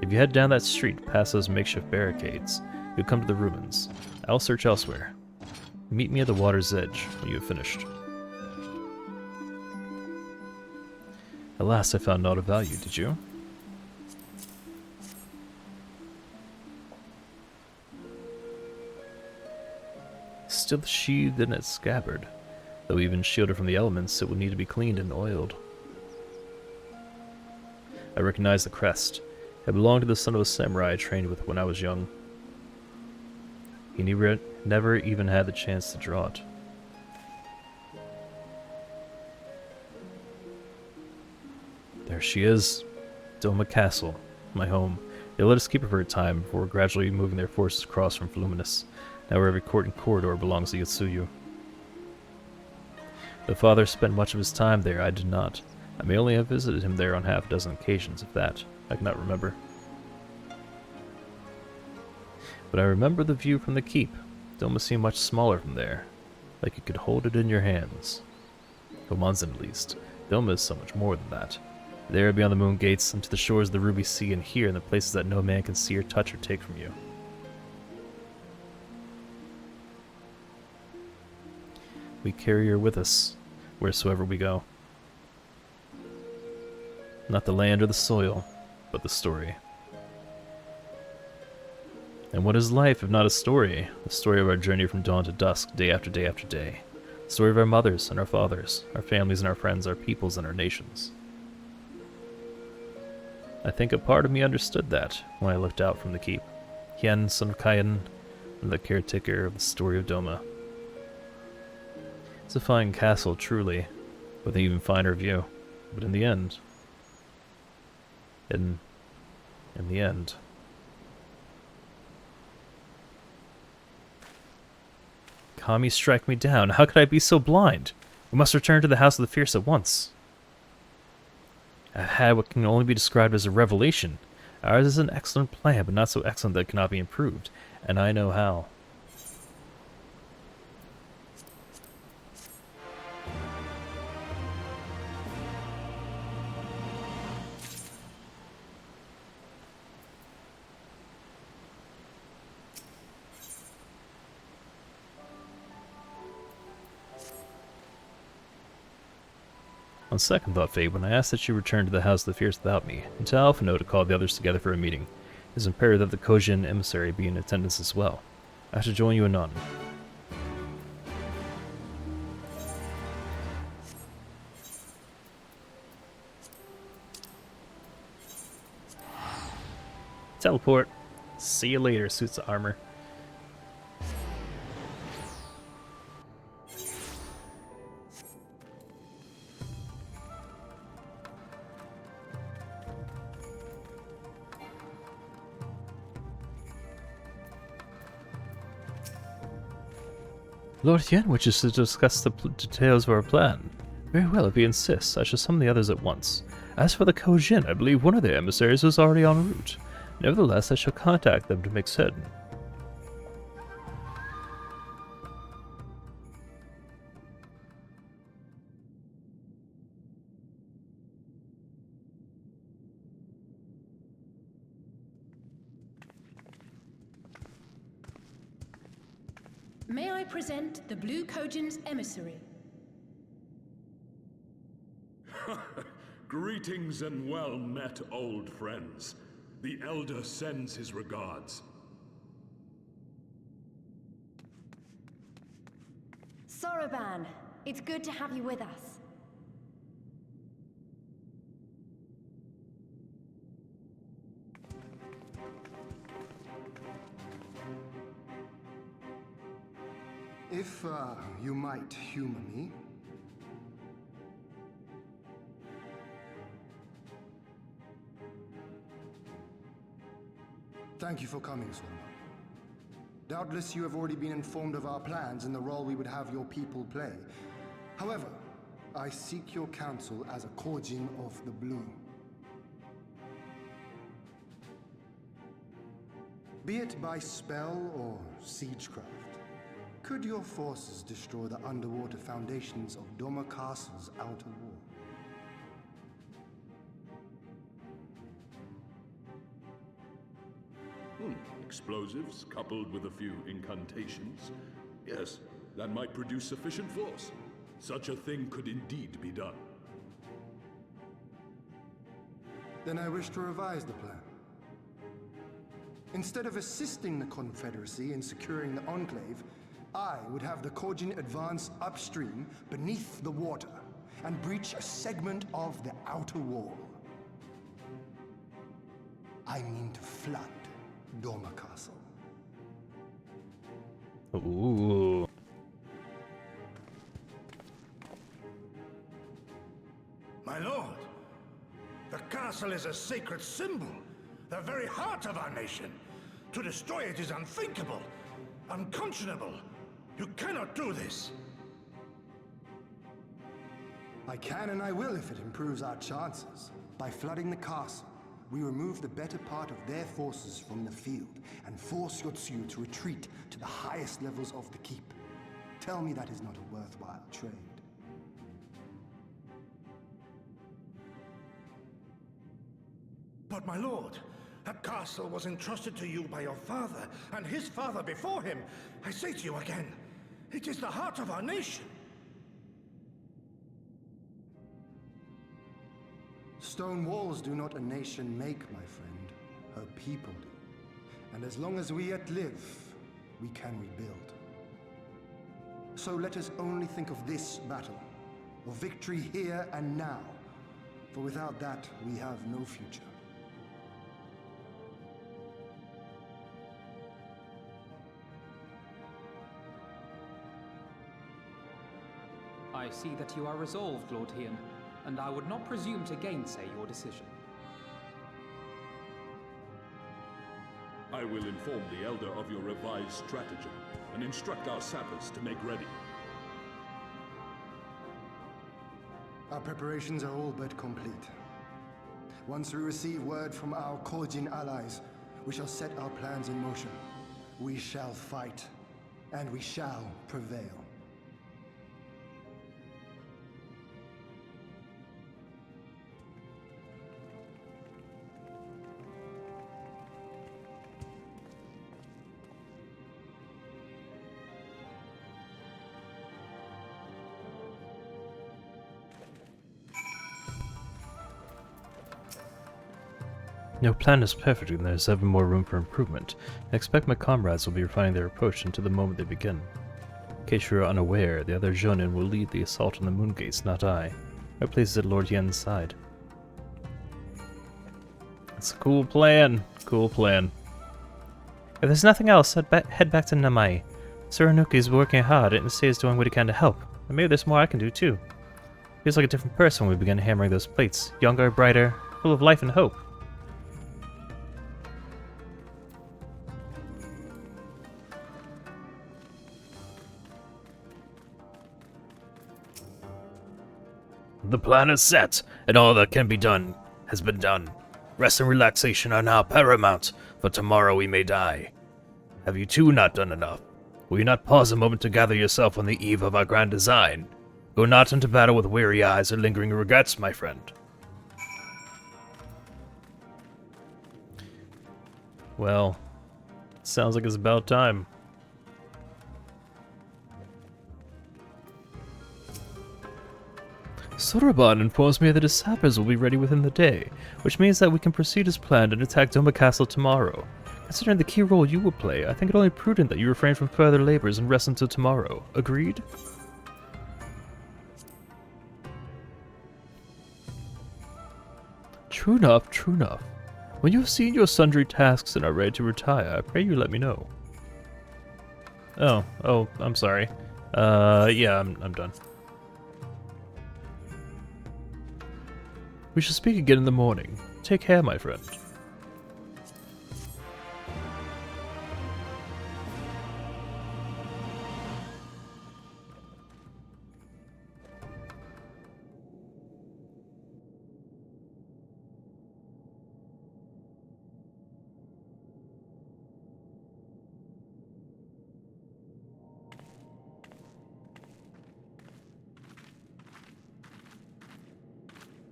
If you head down that street past those makeshift barricades, you'll come to the ruins. I'll search elsewhere. Meet me at the water's edge when you have finished. Alas, I found naught of value, did you? Still sheathed in its scabbard. Though even shielded from the elements, it would need to be cleaned and oiled. I recognized the crest. It belonged to the son of a samurai I trained with when I was young. He never even had the chance to draw it. There she is. Doma Castle, my home. They let us keep her for a time before gradually moving their forces across from Voluminous. Now where every court and corridor belongs to Yotsuyu. The father spent much of his time there, I did not. I may only have visited him there on half a dozen occasions, if that. I cannot remember. But I remember the view from the keep. Doma seemed much smaller from there, like you could hold it in your hands. For Munzen at least. Doma is so much more than that. There beyond the moon gates, and to the shores of the Ruby Sea, and here in the places that no man can see or touch or take from you. We carry her with us, wheresoever we go. Not the land or the soil, but the story. And what is life if not a story? The story of our journey from dawn to dusk, day after day after day. The story of our mothers and our fathers, our families and our friends, our peoples and our nations. I think a part of me understood that when I looked out from the keep. Hien, son of Khagan, and the caretaker of the story of Doma. It's a fine castle, truly, with an even finer view. But in the end... In the end... Kami strike me down. How could I be so blind? We must return to the House of the Fierce at once. I've had what can only be described as a revelation. Ours is an excellent plan, but not so excellent that it cannot be improved. And I know how. On second thought, Fate, when I asked that you return to the House of the Fierce without me, and tell Alphino to call the others together for a meeting, it is imperative that the Kojin emissary be in attendance as well. I shall join you anon. Teleport. See you later, suits of armor. Lord Yen wishes to discuss the details of our plan. Very well, if he insists, I shall summon the others at once. As for the Khagan, I believe one of the emissaries is already en route. Nevertheless, I shall contact them to make certain. May I present the Blue Khagan's emissary? Greetings and well met, old friends. The Elder sends his regards. Soroban, it's good to have you with us. If, you might humor me. Thank you for coming, Stormblood. Doubtless you have already been informed of our plans and the role we would have your people play. However, I seek your counsel as a Khagan of the Blue. Be it by spell or siegecraft, could your forces destroy the underwater foundations of Doma Castle's outer wall? Explosives coupled with a few incantations. Yes, that might produce sufficient force. Such a thing could indeed be done. Then I wish to revise the plan. Instead of assisting the Confederacy in securing the Enclave, I would have the Khagan advance upstream beneath the water and breach a segment of the outer wall. I mean to flood Doma Castle. Ooh. My lord, the castle is a sacred symbol, the very heart of our nation. To destroy it is unthinkable, unconscionable. You cannot do this. I can and I will if it improves our chances. By flooding the castle, we remove the better part of their forces from the field and force Yotsuyu to retreat to the highest levels of the keep. Tell me that is not a worthwhile trade. But my lord, that castle was entrusted to you by your father and his father before him. I say to you again, it is the heart of our nation. Stone walls do not a nation make, my friend. Her people do. And as long as we yet live, we can rebuild. So let us only think of this battle, of victory here and now. For without that, we have no future. I see that you are resolved, Lord Hien, and I would not presume to gainsay your decision. I will inform the Elder of your revised stratagem and instruct our sappers to make ready. Our preparations are all but complete. Once we receive word from our Khagan allies, we shall set our plans in motion. We shall fight, and we shall prevail. No plan is perfect and there's ever more room for improvement. I expect my comrades will be refining their approach until the moment they begin. In case you are unaware, the other Jonin will lead the assault on the Moon Gates, not I. My place is at Lord Yen's side. It's a cool plan. Cool plan. If there's nothing else, head back to Namai. Suranuki is working hard and Alisae is doing what he can to help. And maybe there's more I can do too. Feels like a different person when we began hammering those plates. Younger, brighter, full of life and hope. The plan is set, and all that can be done has been done. Rest and relaxation are now paramount, for tomorrow we may die. Have you too not done enough? Will you not pause a moment to gather yourself on the eve of our grand design? Go not into battle with weary eyes or lingering regrets, my friend. Well, sounds like it's about time. Soraban informs me that his sappers will be ready within the day, which means that we can proceed as planned and attack Doma Castle tomorrow. Considering the key role you will play, I think it only prudent that you refrain from further labors and rest until tomorrow. Agreed? True enough, true enough. When you have seen your sundry tasks and are ready to retire, I pray you let me know. Oh, I'm sorry. Yeah, I'm done. We shall speak again in the morning. Take care, my friend.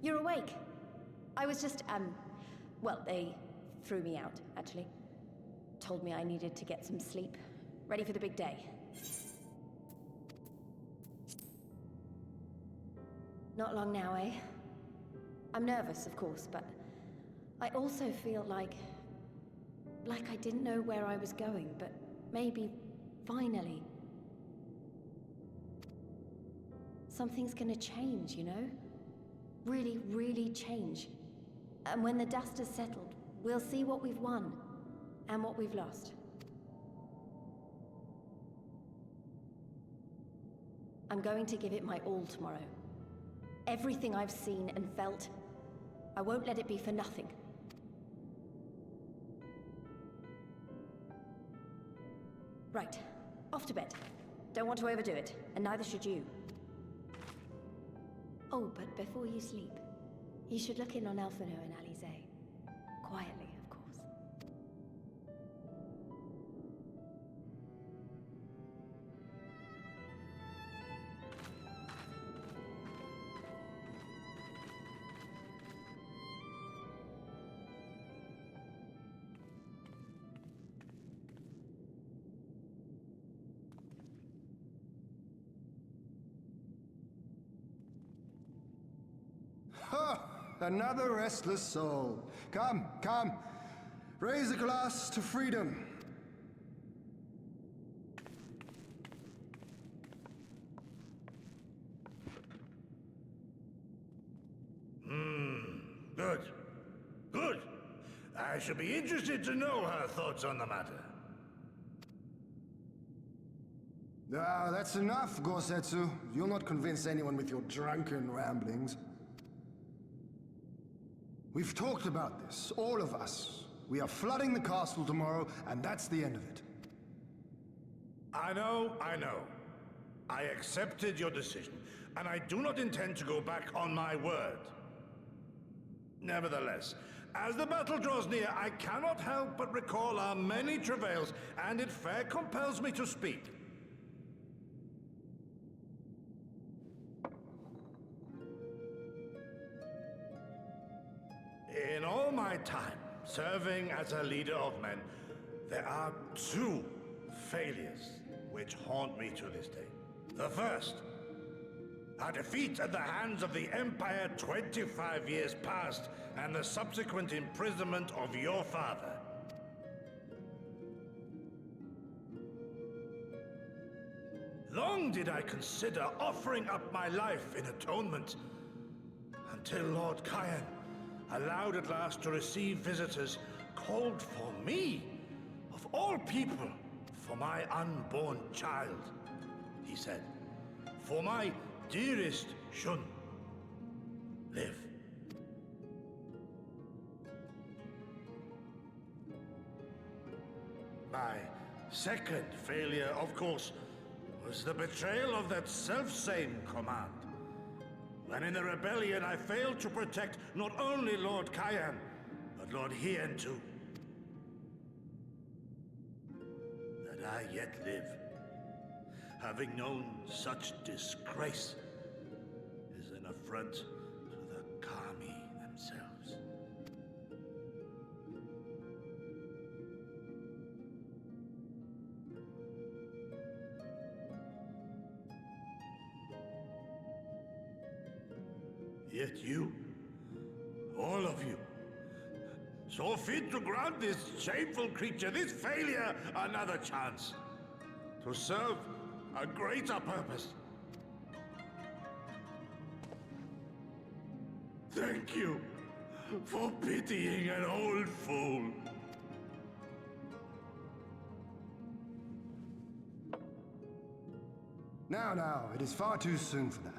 You're awake. I was just, well, they threw me out, actually. Told me I needed to get some sleep. Ready for the big day. Not long now, eh? I'm nervous, of course, but I also feel like I didn't know where I was going, but maybe, finally, something's gonna change, you know? Really, really change. And when the dust has settled, we'll see what we've won and what we've lost. I'm going to give it my all tomorrow. Everything I've seen and felt, I won't let it be for nothing. Right, off to bed. Don't want to overdo it, and neither should you. Oh, but before you sleep, you should look in on Alphino and Alisae. Quietly, of course. Ha! Another restless soul. Come, come. Raise a glass to freedom. Good. Good. I shall be interested to know her thoughts on the matter. Ah, that's enough, Gosetsu. You'll not convince anyone with your drunken ramblings. We've talked about this, all of us. We are flooding the castle tomorrow, and that's the end of it. I know. I accepted your decision, and I do not intend to go back on my word. Nevertheless, as the battle draws near, I cannot help but recall our many travails, and it fair compels me to speak. In all my time serving as a leader of men, there are two failures which haunt me to this day. The first, a defeat at the hands of the Empire 25 years past, and the subsequent imprisonment of your father. Long did I consider offering up my life in atonement, until Lord Khagan allowed at last to receive visitors, called for me, of all people, for my unborn child. He said, "For my dearest Shun, live." My second failure, of course, was the betrayal of that self-same command. When in the rebellion I failed to protect not only Lord Khagan, but Lord Hien too. That I yet live, having known such disgrace, is an affront to the Kami themselves. Yet you, all of you, saw fit to grant this shameful creature, this failure, another chance to serve a greater purpose. Thank you for pitying an old fool. Now, it is far too soon for that.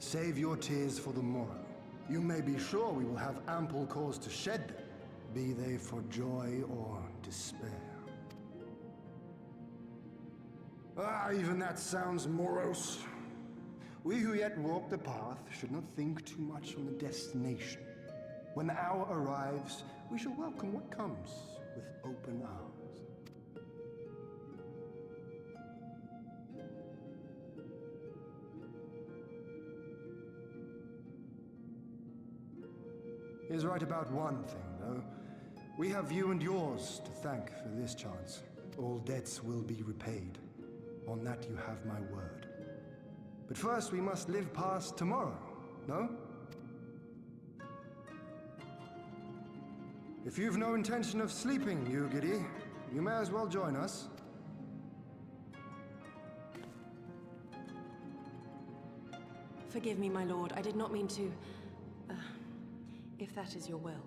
Save your tears for the morrow. You may be sure we will have ample cause to shed them, be they for joy or despair. Even that sounds morose. We who yet walk the path should not think too much on the destination. When the hour arrives, we shall welcome what comes with open arms. He is right about one thing, though. We have you and yours to thank for this chance. All debts will be repaid. On that you have my word. But first we must live past tomorrow, no? If you've no intention of sleeping, you giddy, you may as well join us. Forgive me, my lord. I did not mean to... if that is your will.